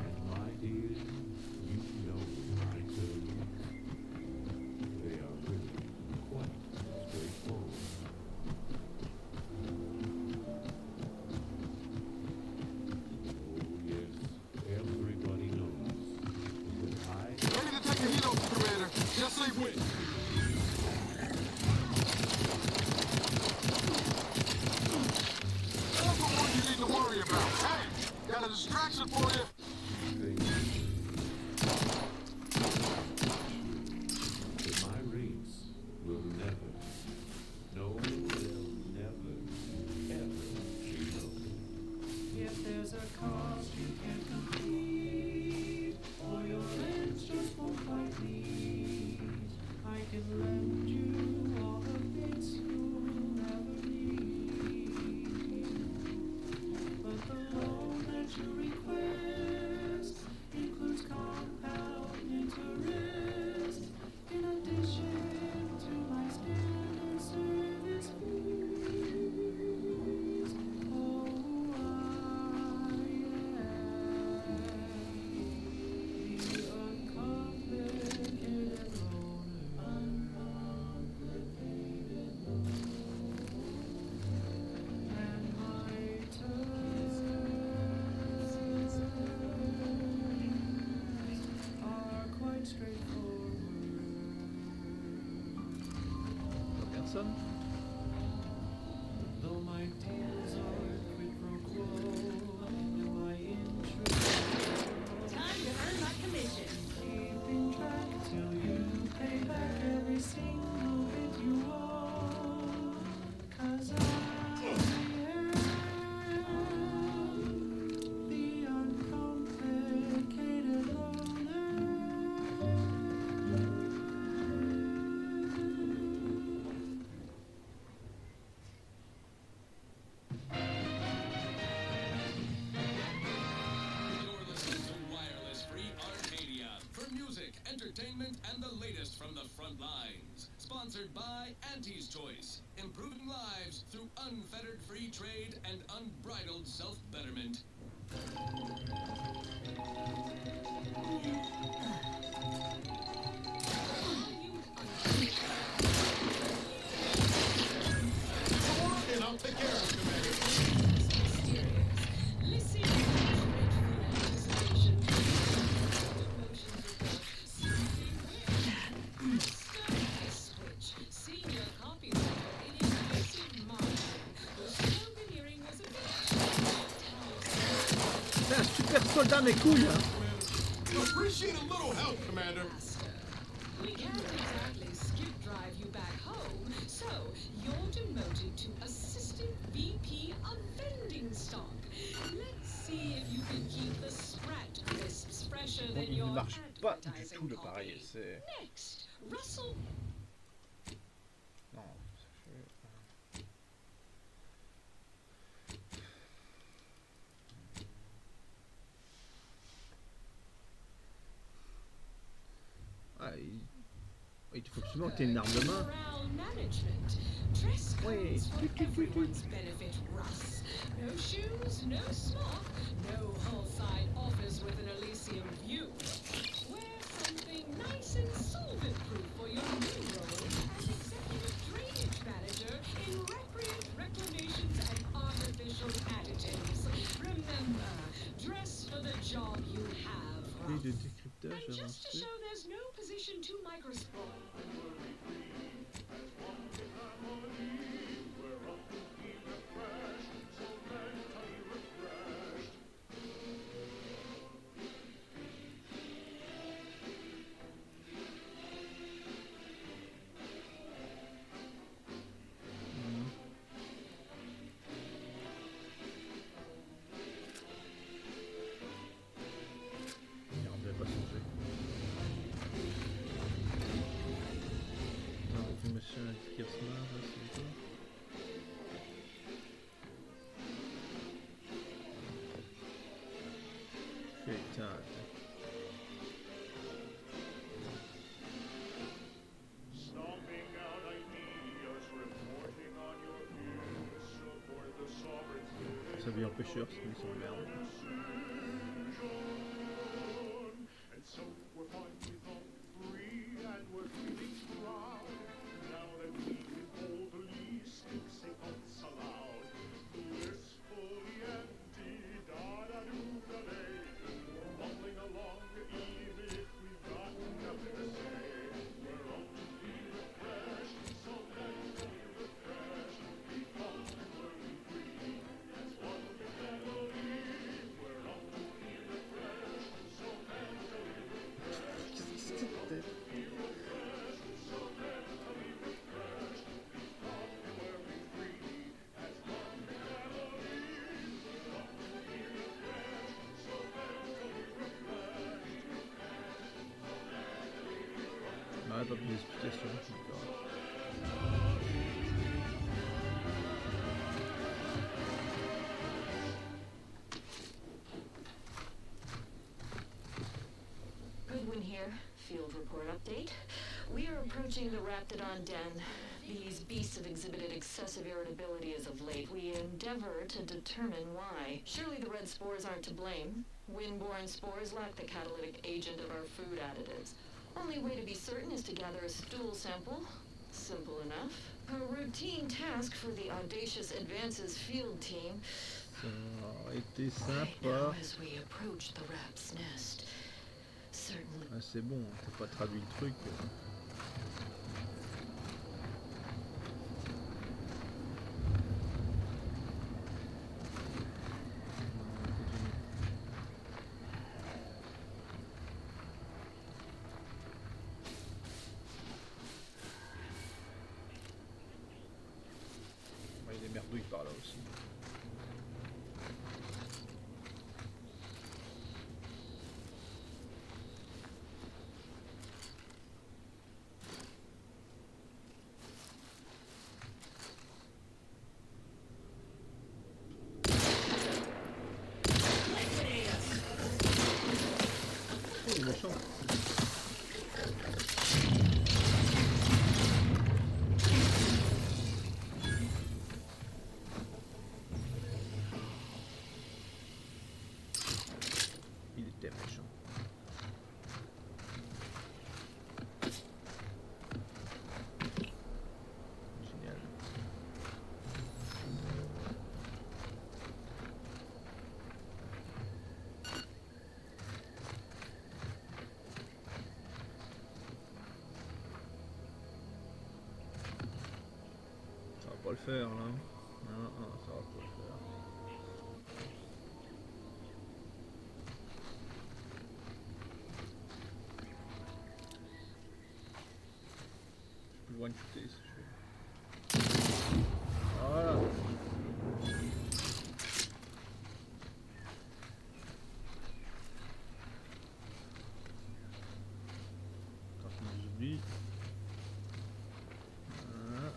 And my dear, you know my terms. They are really quite straightforward. Oh yes, everybody knows that I... Ready to take a heat off, Commander. Just say when. That's the one you need to worry about. Hey, got a distraction for you. That my race will never, no, will never, ever see no. If there's a cost you can't complete, or your ends just won't quite meet, I can lend you all the bits you'll never need. But the loan that you request includes compound interest, in addition to my standard service fees. Oh, Personne. though my deals are quid pro quo, and my interest Time to earn my commission. keeping track till you pay back every single bit you owe. 'Cause I am the uncomplicated loner. free trade and unbridled self-betterment. And I'll take care of it, Commander. Listen to this dreadful anticipation. Switch, senior copywriter in immersive marketing. The sloganeering was a C'est un super soldat mes couilles hein. Appreciate a little help, Commander. We can't exactly skip drive you back home, so you're demoted to Assistant VP of Vending Stock. Let's see if you can keep the Sprat crisps fresher Bon, than il ne your marche pas du advertising tout le copy. pari. C'est... Next, Russell. Non, ah, il faut absolument que tu aies une arme de main. Morale management. Dress Oui. codes for everyone's benefit, Russ. No shoes, no smock, no hull-side office with an Elysium view. Wear something nice and solvent-proof for your new role as executive drainage manager in recreant reclamations and artificial additives. Remember, dress for the job you have, Clé de Russ. décryptage And just to avancé. show there's no position too microscopic. Merde, j'avais pas changé. Non, le machin qui ressemble là, c'est quoi? Putain. Stomping out ideas, reporting on your views, support the sovereignty. Ça vient pêcheur, c'est une mission de merde. And so we're finally home free and we're feeling proud. Now that we can boldly speak, say thoughts aloud. Blissfully empty, da-da-doo-da-day. Mumbling along even if we've got nothing to say. We're out to be refreshed, so mentally refreshed. Because we're free, that's what we melody. We're out to be refreshed, so mentally refreshed. Ah, pas plus d'explications. D'accord. Goodwin here. Field report update. We are approaching the Raptidon Den. These beasts have exhibited excessive irritability as of late. We endeavor to determine why. Surely the red spores aren't to blame. Wind-borne spores lack the catalytic agent of our food additives. Only way to be certain is to gather a stool sample. Simple enough. A routine task for the audacious Advances field team. Ça aurait été Right now, sympa. as we approach the rat's nest, certainly. Ah, c'est bon, t'as pas traduit le truc. Ouais, il y a des merdouilles par là aussi. Oh, il est méchant. t'es méchant. Génial. Ça va pas le faire là. Non, ça va pas le faire. Je peux le one-shooter si je veux. Voilà. Quand je nous oublie. Voilà.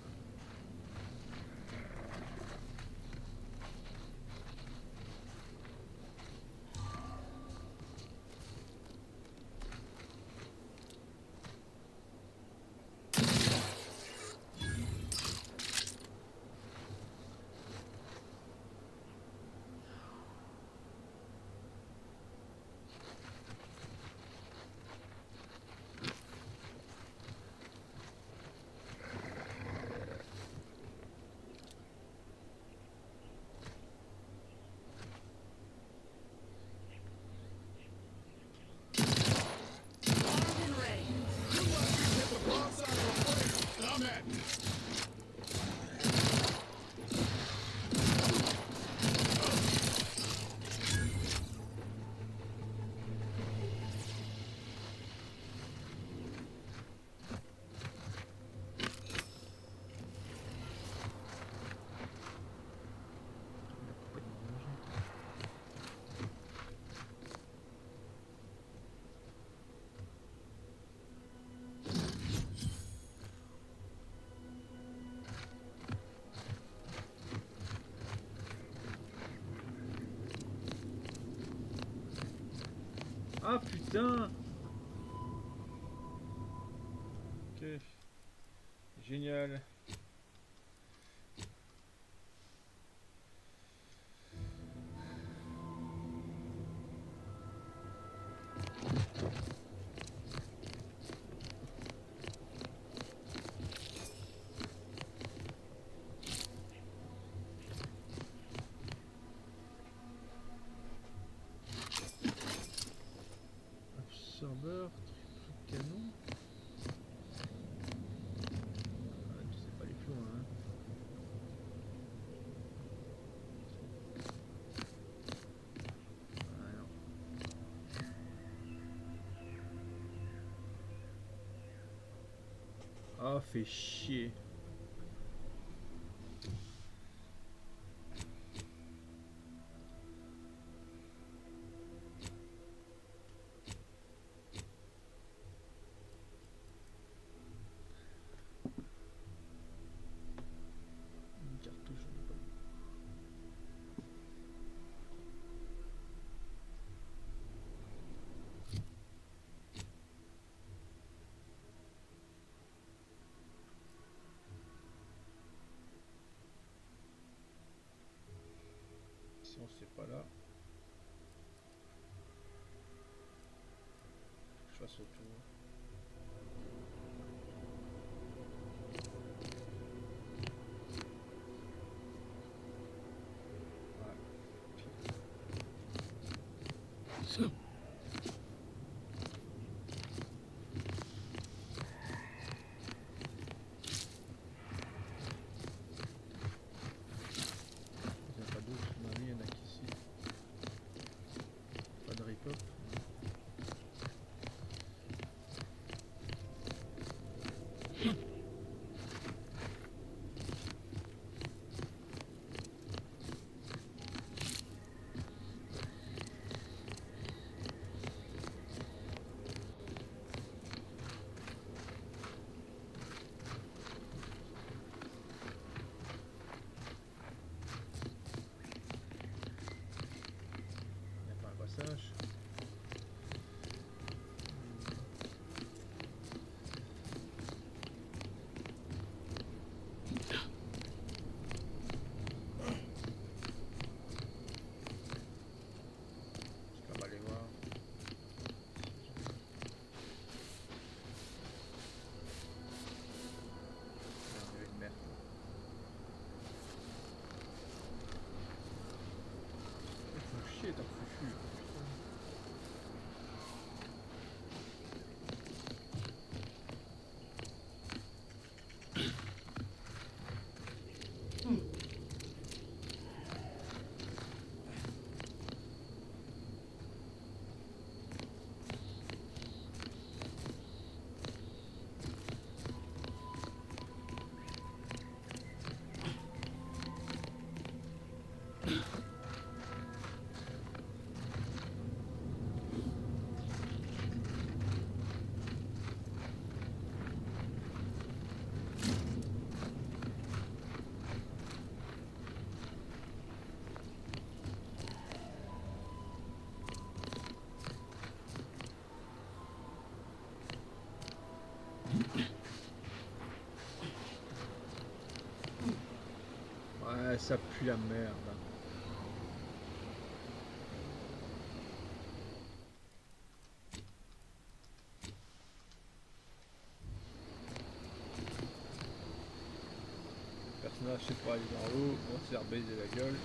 Ah putain. Ok. Génial. Absorbeur, triple canon. Ah, tu sais pas les plus loin, hein. Ah non. Ah, fait chier. Une cartouche, j'en ai pas eu. Si on c'est pas là. Je fasse autour. Il n'y a pas d'autres maris, il y en a qu'ici. Pas de rip-hop. Il n'y a pas un passage. Je peux pas aller voir. ça pue la merde. Le personnage c'est pas aller dans l'eau, on va se faire baiser la gueule.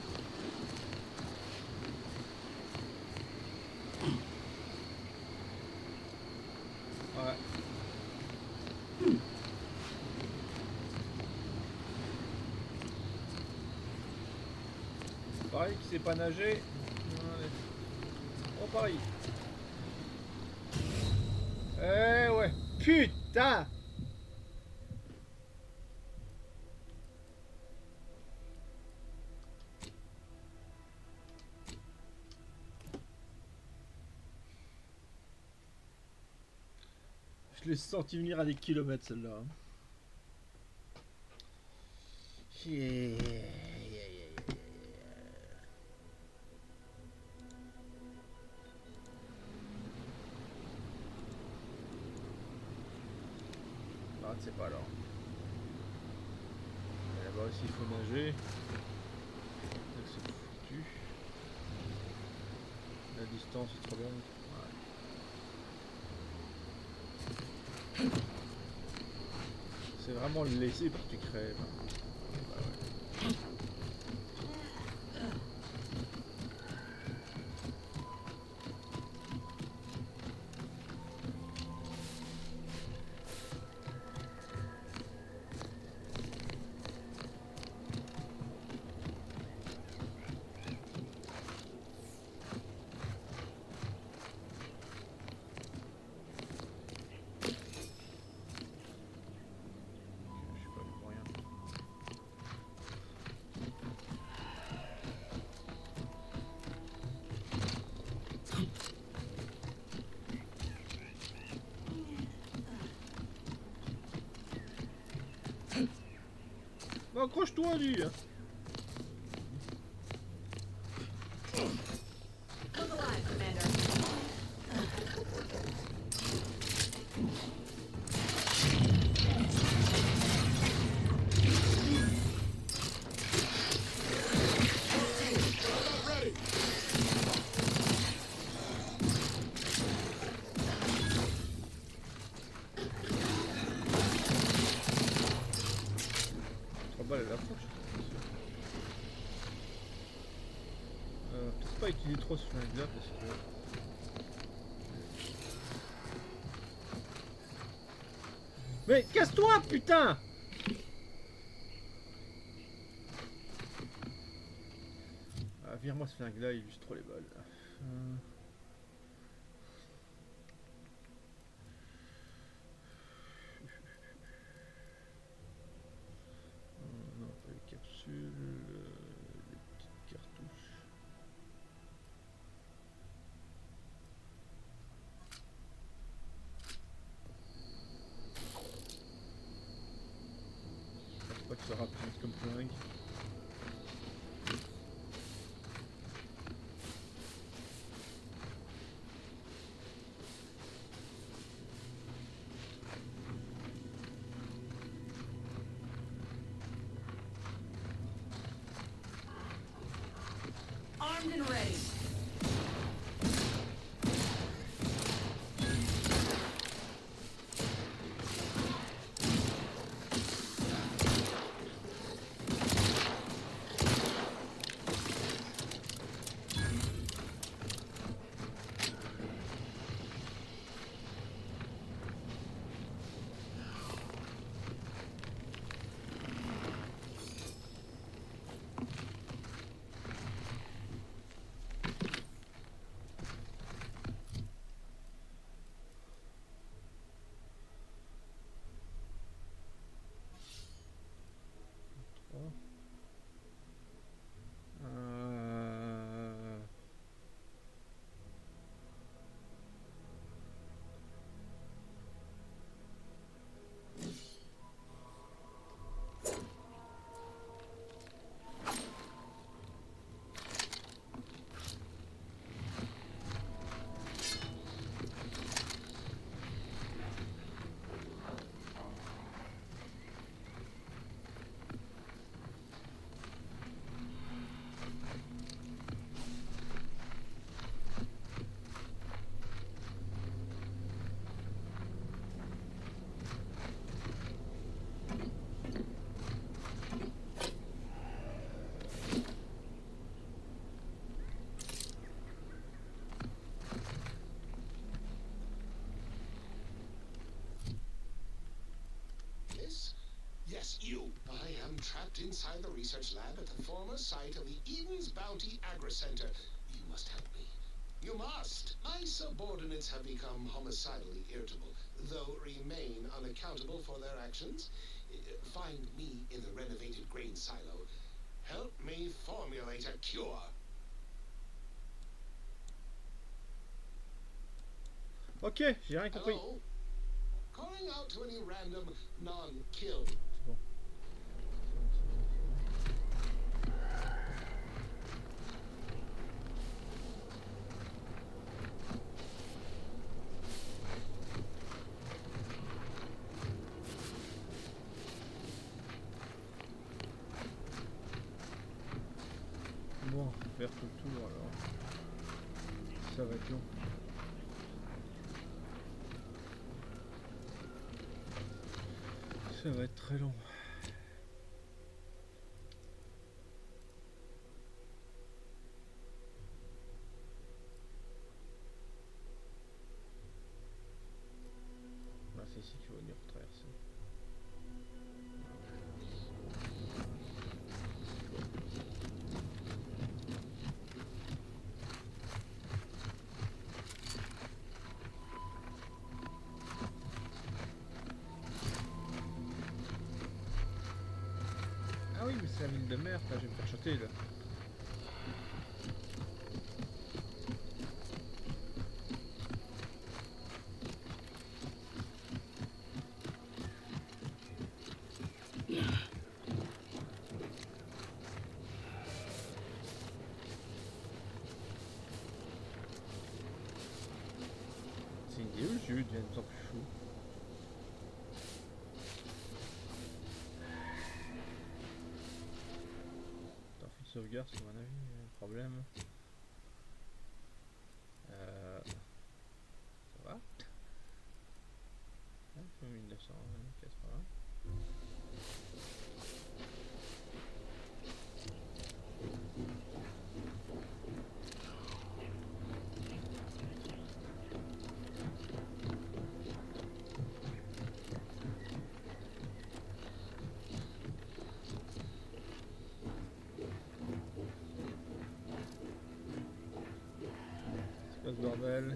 Ouais. Pareil qui sait pas nager. Allez. On parie. Eh ouais. Putain. Je l'ai senti venir à des kilomètres celle-là. Ah, c'est pas là. Et là-bas aussi il faut nager. Donc c'est foutu. La distance est trop longue. Ouais. C'est vraiment le laisser pour que tu crèves. Bah ouais. Accroche-toi, lui! Look alive, Commander. Peut-être pas utiliser trop ce flingue là parce que... Mais casse-toi putain! Ah, vire-moi ce flingue là, il use trop les balles. Non, pas les capsules, les petites cartouches. Je pense pas que ça rapide comme flingue. Armed and ready. inside the research lab at the former site of the Eden's Bounty Agri-Center. You must help me. You must! My subordinates have become homicidally irritable, though remain unaccountable for their actions. Find me in the renovated grain silo. Help me formulate a cure. Ok, j'ai rien compris. Hello? Calling out to any random non-kill. C'est bon. Bon, faire tout le tour alors. Ça va être long. Ça va être très long. Ah, c'est ici qu'il faut venir traverser. Ah oui, mais c'est la mine de mer, là, je vais me faire choter là. C'est une idée où le jeu devient de plus en plus fou. Sauvegarde, c'est à mon avis un problème. Ça va. Un peu 1980. C'est quoi ce bordel?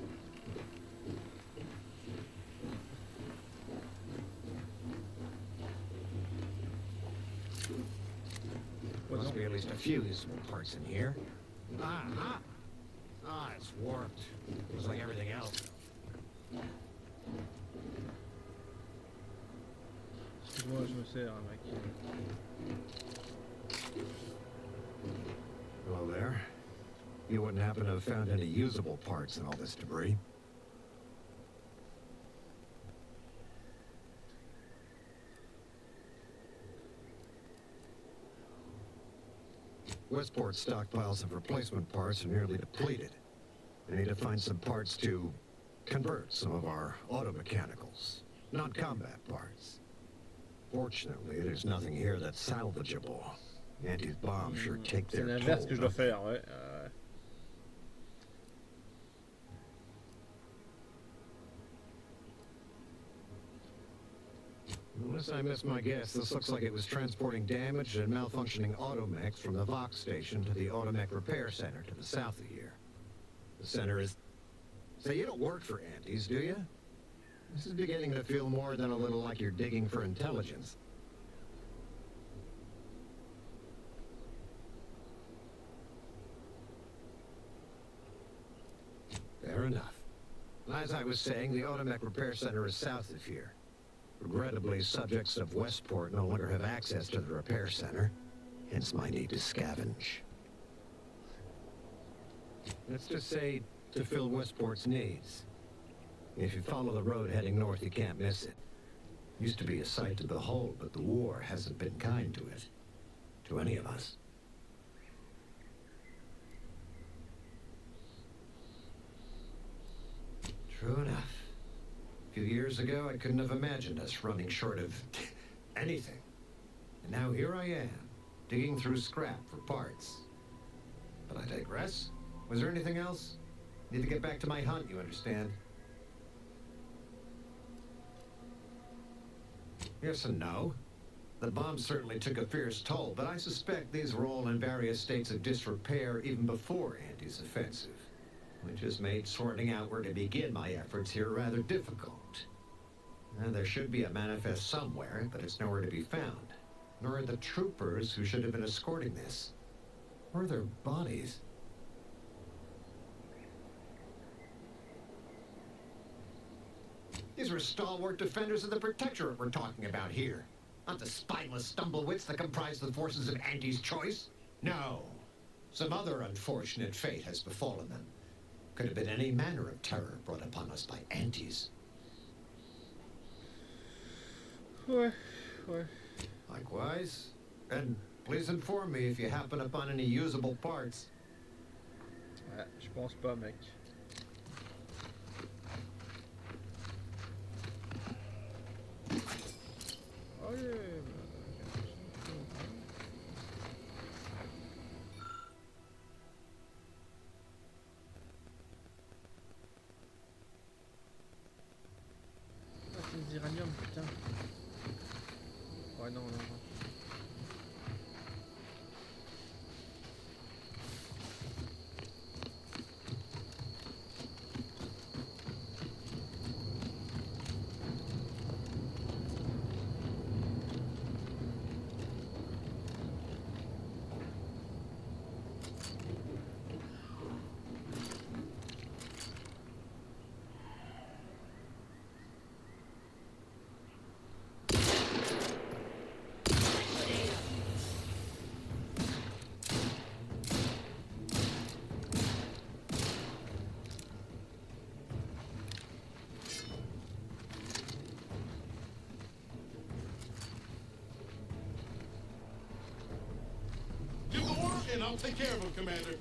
Must be at least a few usable parts in here. Ah, it's warped. It's like everything else. Excuse-moi, je me sers, hein, mec. Hello there. You wouldn't happen to have found any usable parts in all this debris? Westport's stockpiles of replacement parts are nearly depleted. We need to find some parts to convert some of our auto-mechanicals, non-combat parts. Fortunately, there's nothing here that's salvageable. Anti's bombs sure take C'est their l'inverse toll. que je dois faire, ouais. Unless I miss my guess, this looks like it was transporting damaged and malfunctioning automechs from the Vox station to the Automech Repair Center to the south of here. The center is... Say, you don't work for Antis, do you? This is beginning to feel more than a little like you're digging for intelligence. Fair enough. As I was saying, the Automech Repair Center is south of here. Regrettably, subjects of Westport no longer have access to the repair center, hence my need to scavenge. Let's just say, to fill Westport's needs. If you follow the road heading north, you can't miss it. Used to be a sight to behold, but the war hasn't been kind to it. To any of us. True enough. A few years ago, I couldn't have imagined us running short of anything. And now here I am, digging through scrap for parts. But I digress. Was there anything else? Need to get back to my hunt, you understand? Yes and no. The bomb certainly took a fierce toll, but I suspect these were all in various states of disrepair even before Andy's offensive, which has made sorting out where to begin my efforts here rather difficult. There should be a manifest somewhere, but it's nowhere to be found. Nor are the troopers who should have been escorting this. Or their bodies. These were stalwart defenders of the Protectorate we're talking about here. Not the spineless stumblewits that comprise the forces of Andy's choice. No. Some other unfortunate fate has befallen them. Could have been any manner of terror brought upon us by Andy's. Ouais. Likewise. And please inform me if you happen upon any usable parts. Ouais, je pense pas, mec. Oh yeah. Ah, c'est des iraniums, putain. Ouais, non. Give the order, and I'll take care of him, Commander.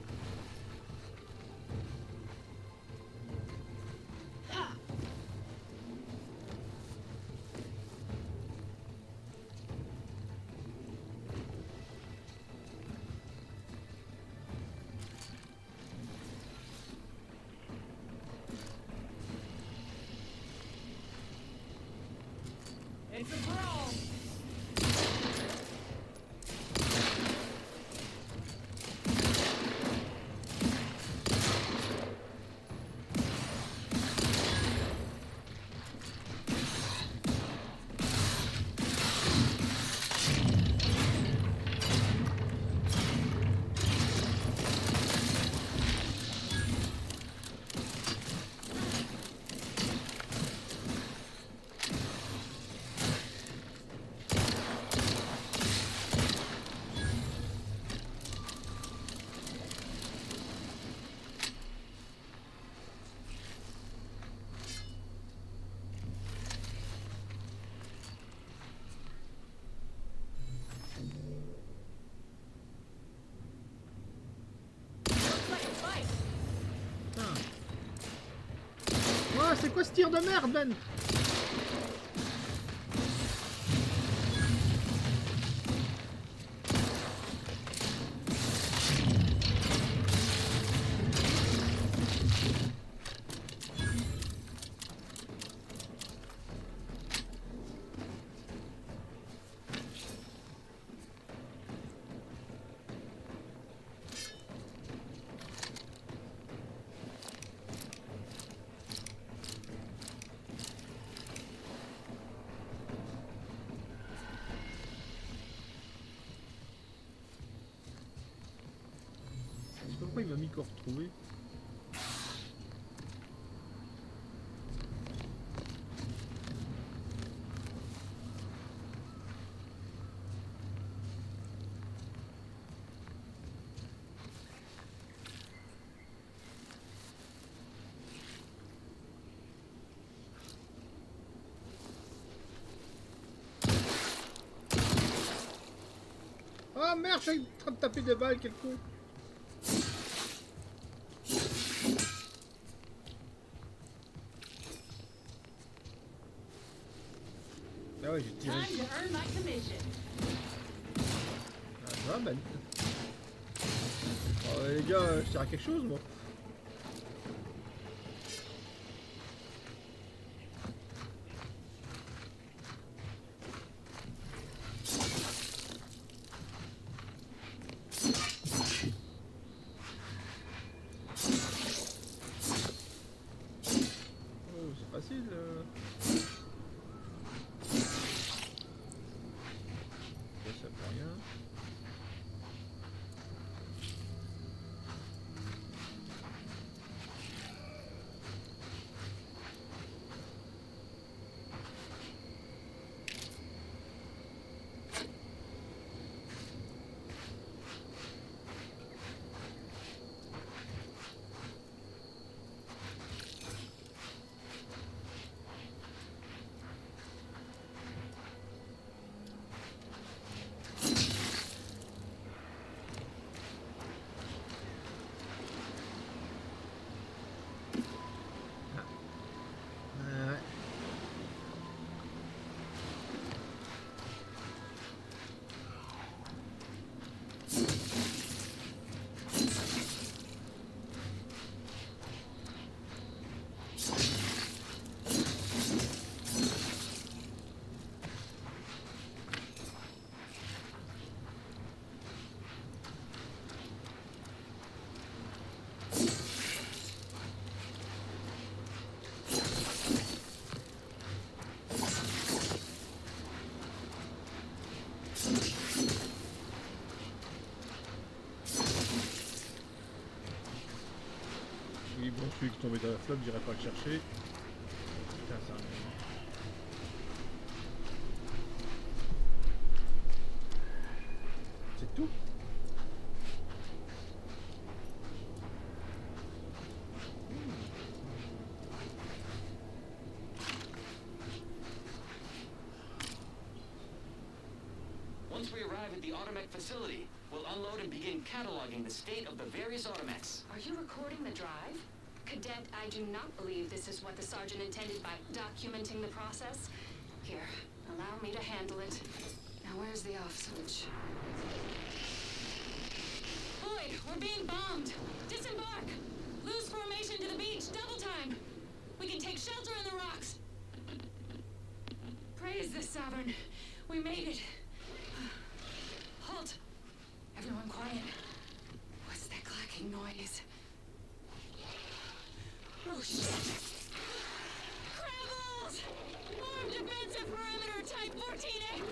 It's a brawl. Oh, c'est quoi ce tir de merde, Ben? Pourquoi il m'a mis qu'à retrouver? Oh merde, je suis en train de taper des balles, quel con! Ah ouais, j'ai tiré. Time to earn my commission. Ah, ça va, Ben. Oh, les gars, je tire à quelque chose, moi. facile. Ça fait rien. Ouais. Oui, bon, celui qui est tombé dans la flotte, j'irai pas le chercher. Putain, ça. C'est tout? Once we arrive at the Automech facility, we'll unload and begin cataloging the state of the various Automechs. Are you recording the drive? Cadet, I do not believe this is what the sergeant intended by documenting the process. Here, allow me to handle it. Now where's the off switch? Boyd, we're being bombed! Disembark! Lose formation to the beach, double time! We can take shelter in the rocks! Praise the Sovereign! We made it! Halt! Everyone quiet. What's that clacking noise? Oh shit! Crabbles! Armed defensive perimeter type 14A!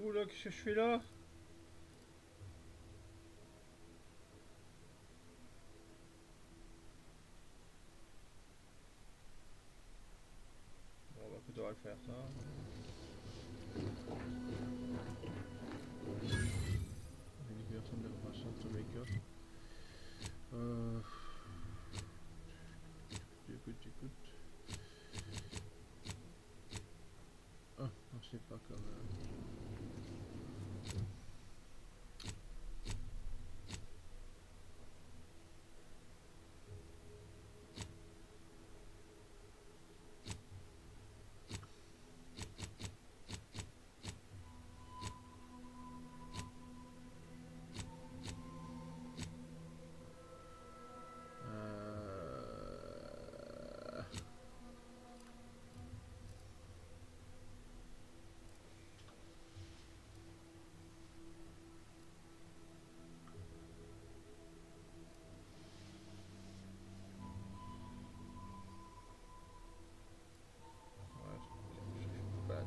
Oula, qu'est-ce que je fais là? Bon, bah, écoute, on va le faire ça. Récupération de l'opération Tomeka. J'écoute. Ah, non, je sais pas quand même.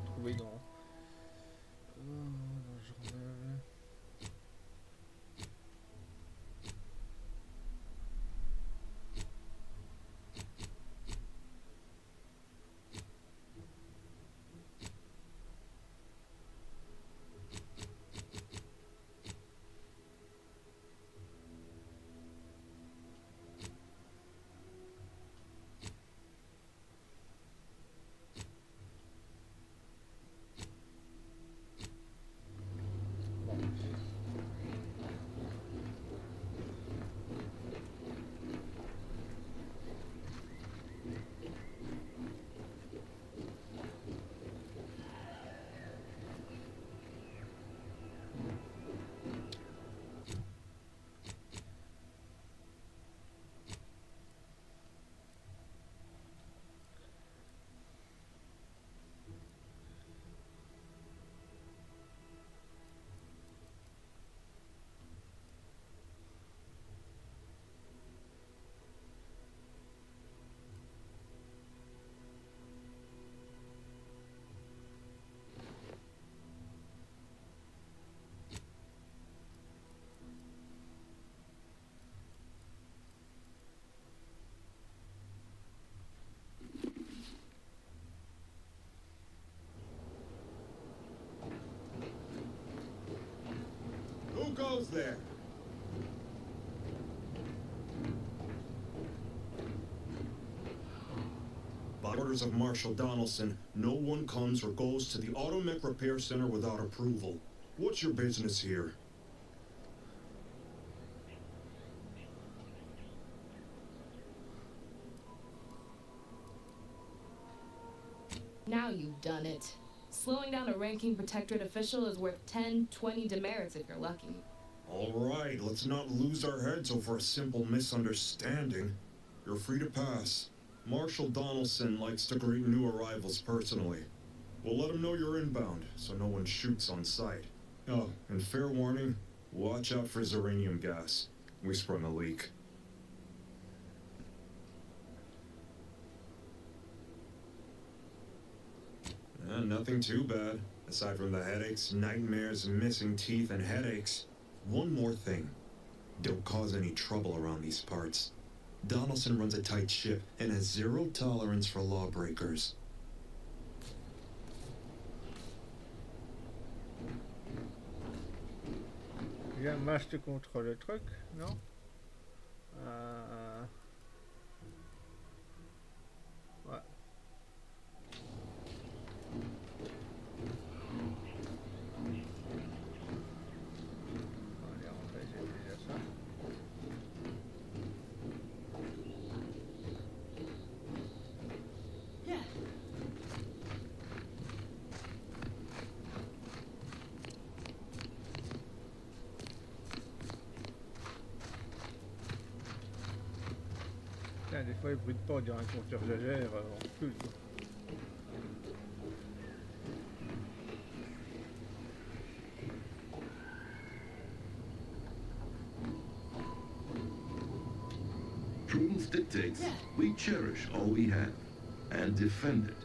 Trouver dans le journal. goes there? By orders of Marshal Donaldson, no one comes or goes to the Automech Repair Center without approval. What's your business here? Now you've done it. Slowing down a ranking protectorate official is worth 10, 20 demerits if you're lucky. All right, let's not lose our heads over a simple misunderstanding. You're free to pass. Marshal Donaldson likes to greet new arrivals personally. We'll let him know you're inbound, so no one shoots on sight. Oh, and fair warning, watch out for xeranium gas. We sprung a leak. Nothing too bad, aside from the headaches, nightmares, missing teeth, and headaches. One more thing. Don't cause any trouble around these parts. Donaldson runs a tight ship and has zero tolerance for lawbreakers. Viens, marche contre le truc, non? Ouais. Allez, on va essayer déjà ça. Des fois, il brûle pas, on dirait un compteur Gégère en plus. Prudence dictates we cherish all we have and defend it.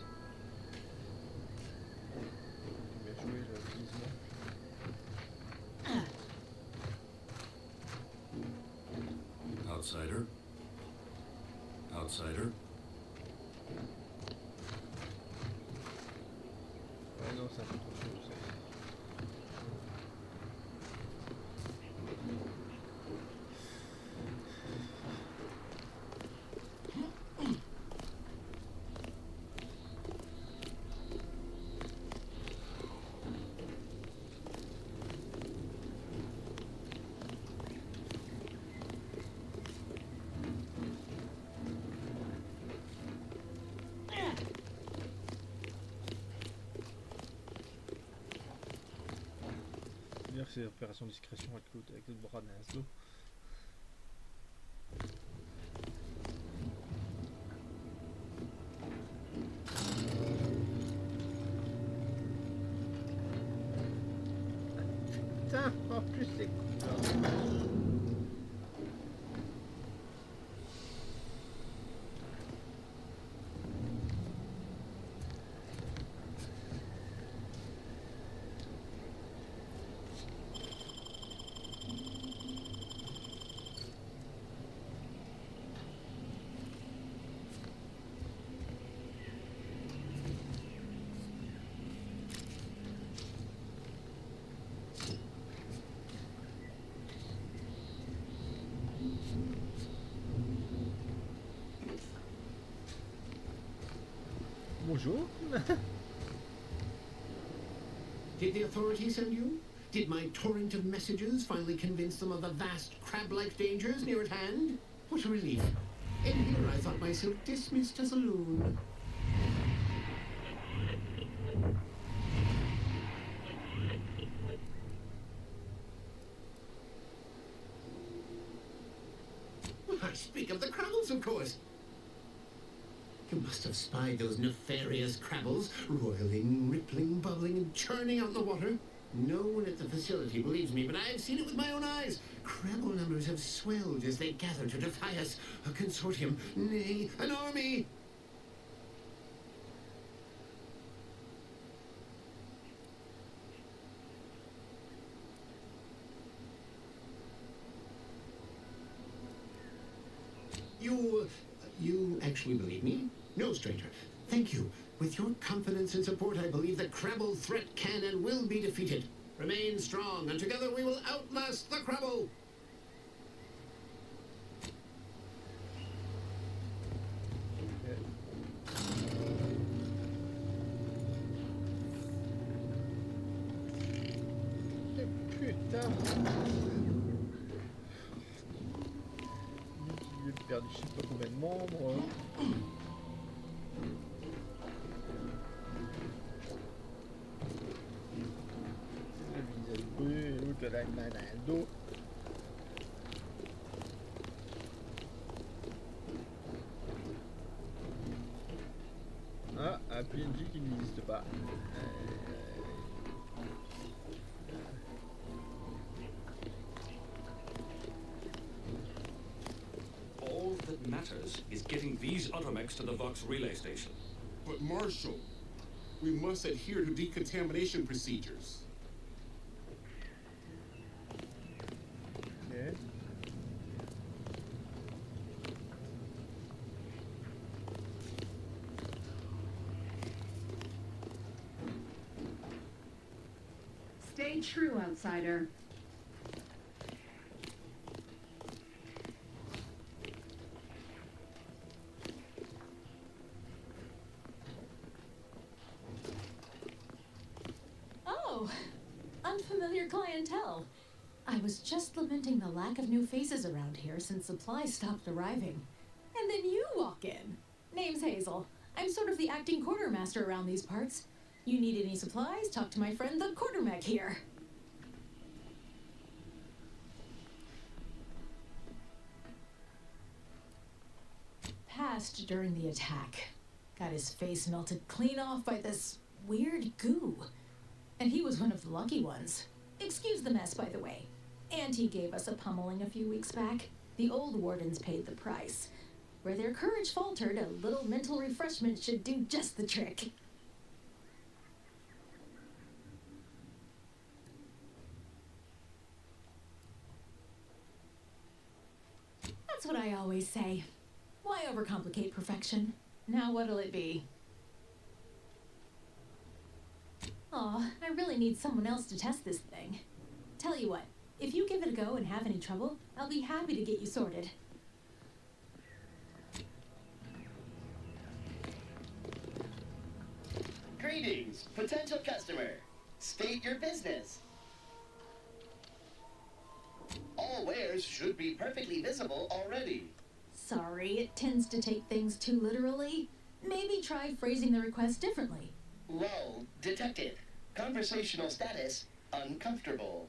Outsider. Outsider. Ouais, non, c'est un peu trop chaud, ça. C'est opération discrétion avec le bras d'un l'eau. Putain, en plus c'est cool. Bonjour. Did the authorities send you? Did my torrent of messages finally convince them of the vast crab-like dangers near at hand? What a relief. In here I thought myself dismissed as a loon. I speak of the Crabbles, of course. You must have spied those nefarious Crabbles, roiling, rippling, bubbling, and churning out the water. No one at the facility believes me, but I've seen it with my own eyes. Crabble numbers have swelled as they gather to defy us. A consortium, nay, an army. You actually believe me? No, stranger. Thank you. With your confidence and support, I believe the Crabble threat can and will be defeated. Remain strong, and together we will outlast the Crabble! Putain! J'ai perdu je sais pas combien de membres. Le visage brûlé, l'autre a la main dans le dos. Ah, un PNJ qui n'existe pas. All that matters is getting these automechs to the Vox relay station. But Marshal, we must adhere to decontamination procedures. Okay. Stay true, outsider. Oh, unfamiliar clientele. I was just lamenting the lack of new faces around here since supplies stopped arriving. And then you walk in. Name's Hazel. I'm sort of the acting quartermaster around these parts. You need any supplies? Talk to my friend the quartermech here. Passed during the attack. Got his face melted clean off by this weird goo. And he was one of the lucky ones. Excuse the mess, by the way. Auntie gave us a pummeling a few weeks back. The old wardens paid the price. Where their courage faltered, a little mental refreshment should do just the trick. That's what I always say. Why overcomplicate perfection? Now what'll it be? Aw, I really need someone else to test this thing. Tell you what, if you give it a go and have any trouble, I'll be happy to get you sorted. Greetings, potential customer. State your business. All wares should be perfectly visible already. Sorry, it tends to take things too literally. Maybe try phrasing the request differently. Lull detected. Conversational status uncomfortable.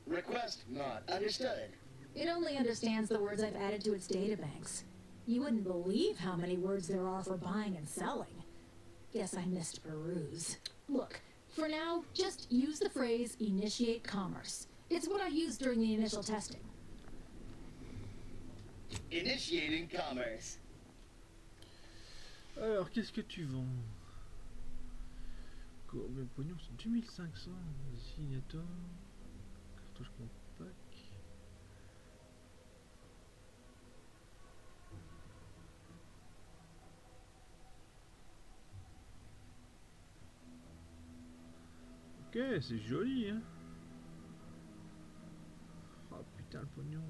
Request not understood. It only understands the words I've added to its databanks. You wouldn't believe how many words there are for buying and selling. Guess I missed peruse. Look, for now, just use the phrase initiate commerce. It's what I used during the initial testing. Initiating commerce. Alors, qu'est-ce que tu vends? Le pognon, c'est 2500. Signator. Cartouche compact. Ok, c'est joli, hein. Oh putain, le pognon.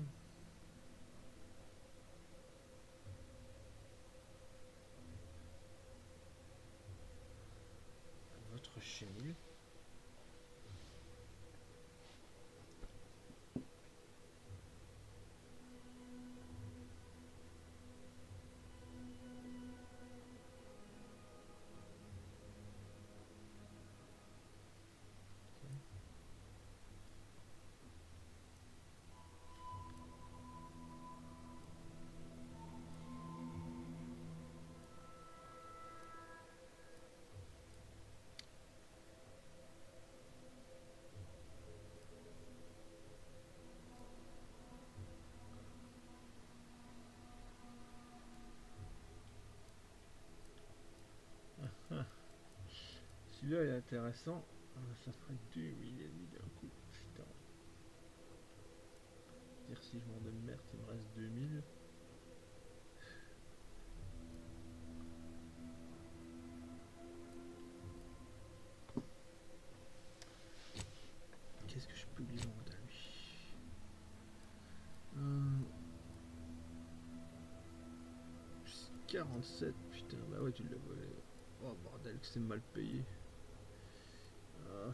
Votre chenille. Celui-là est intéressant. Ça ferait 2000 ennemis d'un coup. Putain. Dire si je m'en de merde, il me reste 2000. 47, putain, bah ouais, tu l'as volé. Oh bordel, que c'est mal payé. Ah.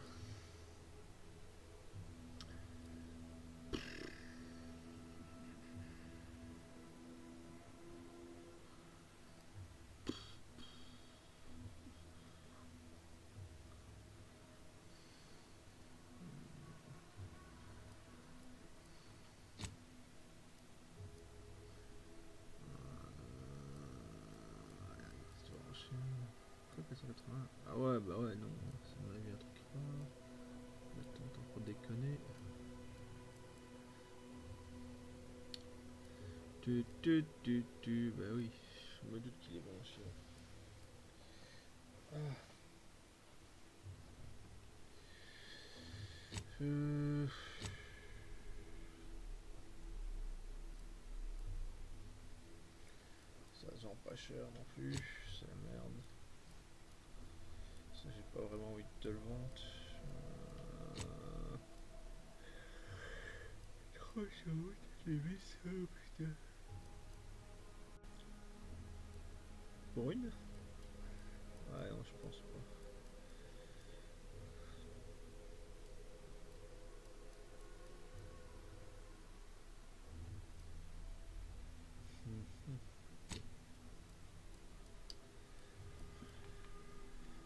Quoi, 480? Ah ouais, bah ouais, non, ça m'aurait mis un truc rare. Attends, pour déconner. Bah oui, je me doute qu'il est branché. Ah. Ça se vend pas cher non plus, c'est la merde. Ça, j'ai pas vraiment envie de te le vendre. Oh, ça va, les vis, oh putain. Pour une? Ouais, non, je pense pas.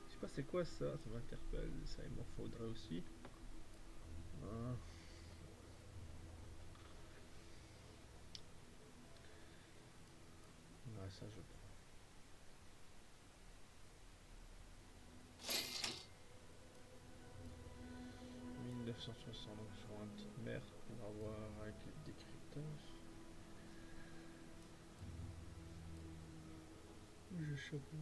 Je sais pas c'est quoi ça m'interpelle, ça il m'en faudrait aussi. Ah. Ouais, ça je prends. 1960, donc je prends une petite merde pour avoir avec le décryptage. Je chope.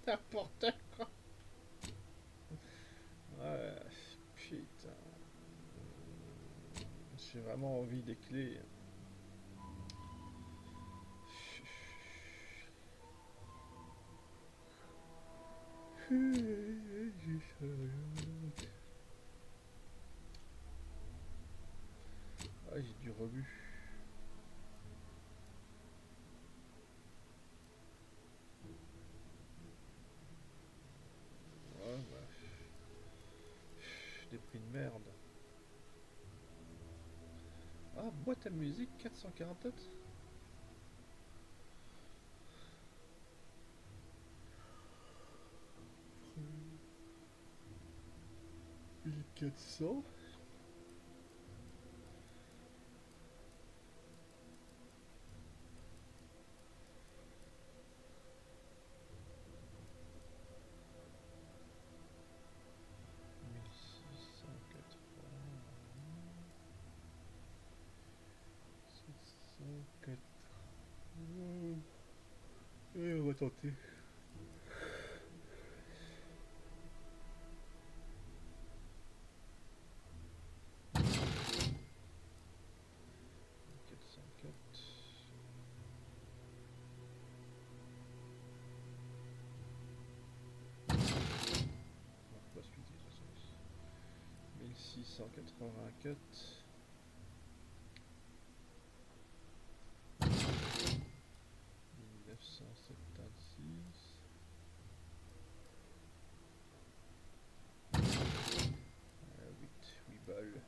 N'importe quoi. Ouais, putain. J'ai vraiment envie des clés. Ah, j'ai du rebut. Ouais, bah. Des prix de merde. Ah, boîte à musique 447. 1400. Et on va tenter. Pas suite, 1684. 1976. 8 balles.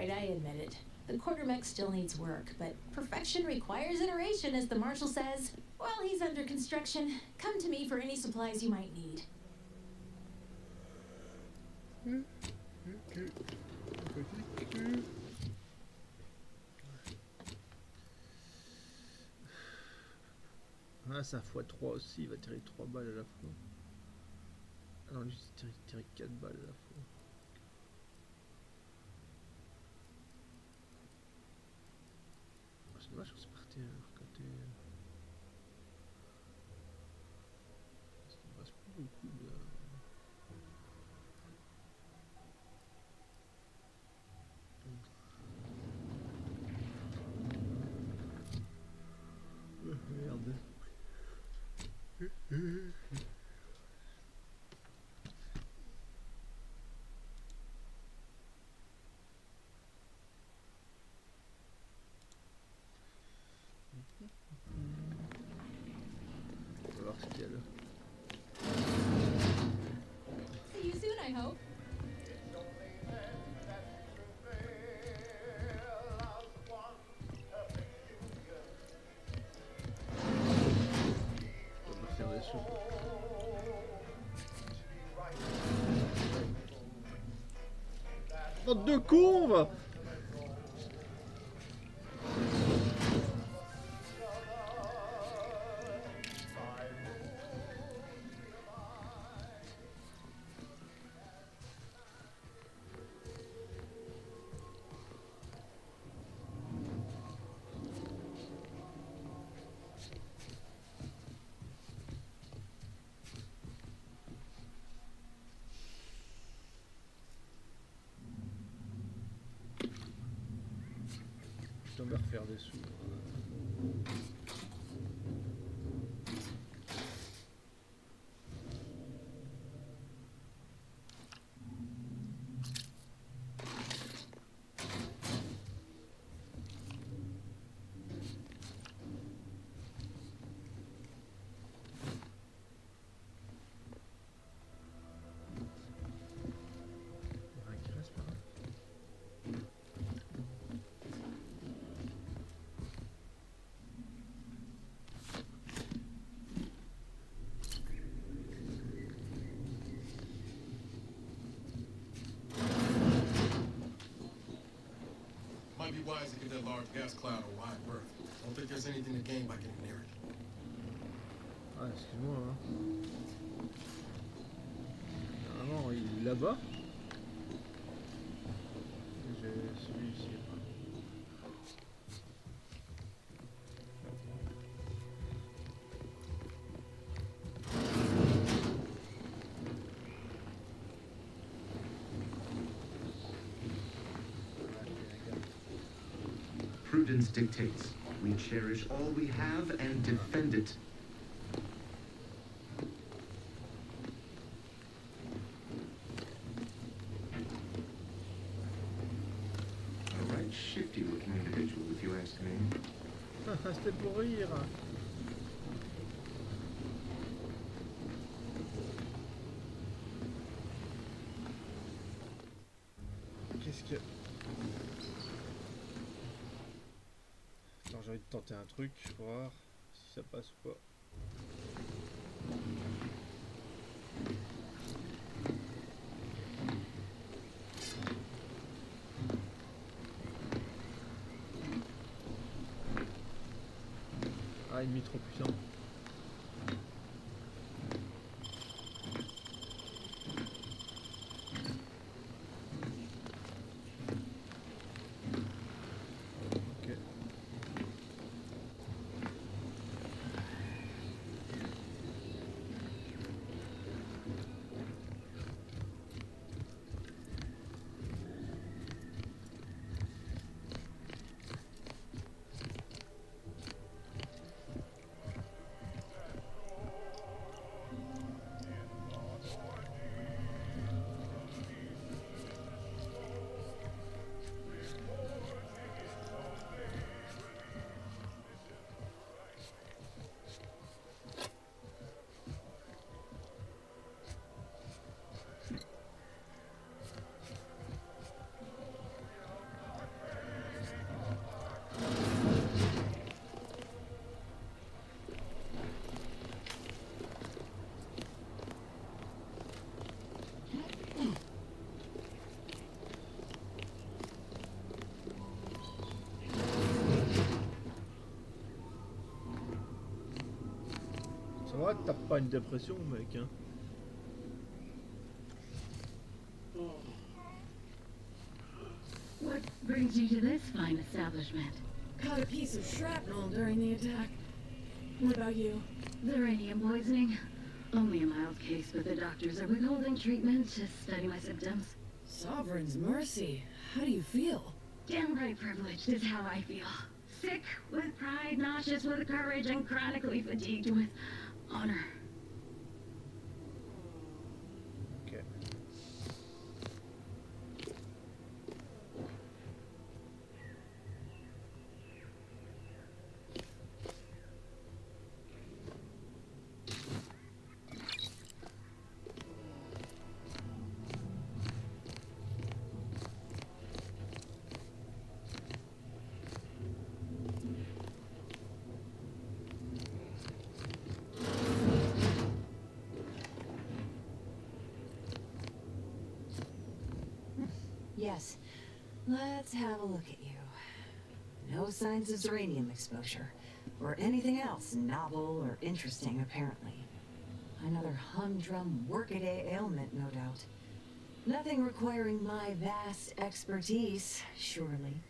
right, I admit it. The quartermech still needs work, but perfection requires iteration, as the marshal says. While he's under construction, come to me for any supplies you might need. Ah, ça x3 aussi, il va tirer 3 balles à la fois. Ah non, lui, il tire 4 balles à la fois. C'est dommage que c'est parti côté. Il ne reste plus beaucoup de. Merde. On va voir ce qu'il y a là. See you soon, I hope. On va faire des sous. Bande de cons! On va refaire des sous. Might be wise to get that large gas cloud a wide berth. Don't think there's anything to gain by getting near it. Ah, excuse-moi. Hein. Normalement, il est là-bas. J'ai celui-ci. Prudence dictates we cherish all we have and defend it. A right shifty-looking individual, if you ask me. C'était pour rire. Qu'est-ce que... Attends, j'ai envie de tenter un truc, pour voir si ça passe ou pas. Ah, ennemi trop puissant. Ça va, t'as pas une dépression, mec, hein? What brings you to this fine establishment? Caught a piece of shrapnel during the attack. What about you? Uranium poisoning. Only a mild case, but the doctors are withholding treatment to study my symptoms. Sovereign's mercy. How do you feel? Downright privileged is how I feel. Sick with pride, nauseous with courage, and chronically fatigued with honor. Okay. Yes. Let's have a look at you. No signs of uranium exposure, or anything else novel or interesting, apparently. Another humdrum workaday ailment, no doubt. Nothing requiring my vast expertise, surely.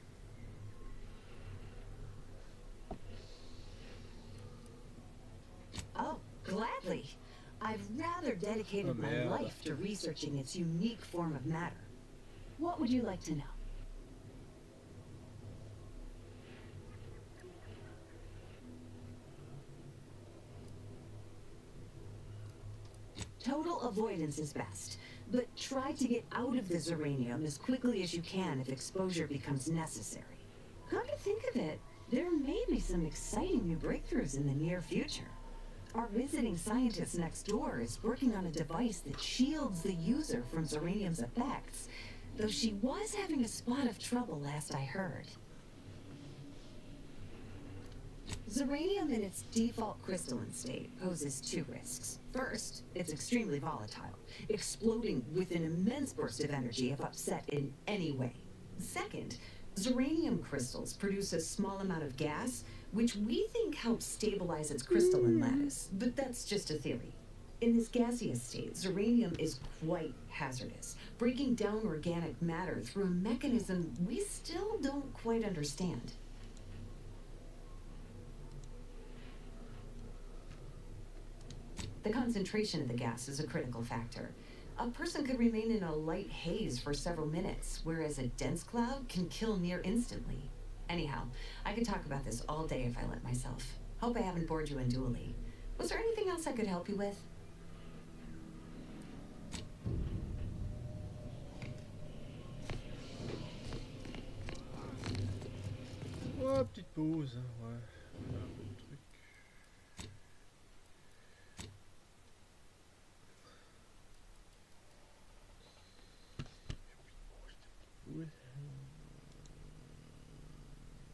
Oh, gladly. I've rather dedicated my life to researching its unique form of matter. What would you like to know? Total avoidance is best, but try to get out of this uranium as quickly as you can if exposure becomes necessary. Come to think of it, there may be some exciting new breakthroughs in the near future. Our visiting scientist next door is working on a device that shields the user from uranium's effects, though she was having a spot of trouble last I heard. Uranium in its default crystalline state poses two risks. First, it's extremely volatile, exploding with an immense burst of energy if upset in any way. Second, uranium crystals produce a small amount of gas, which we think helps stabilize its crystalline lattice, but that's just a theory. In this gaseous state, uranium is quite hazardous, breaking down organic matter through a mechanism we still don't quite understand. The concentration of the gas is a critical factor. A person could remain in a light haze for several minutes, whereas a dense cloud can kill near instantly. Anyhow, I could talk about this all day if I let myself. Hope I haven't bored you unduly. Was there anything else I could help you with? Oh, petite pause, ouais.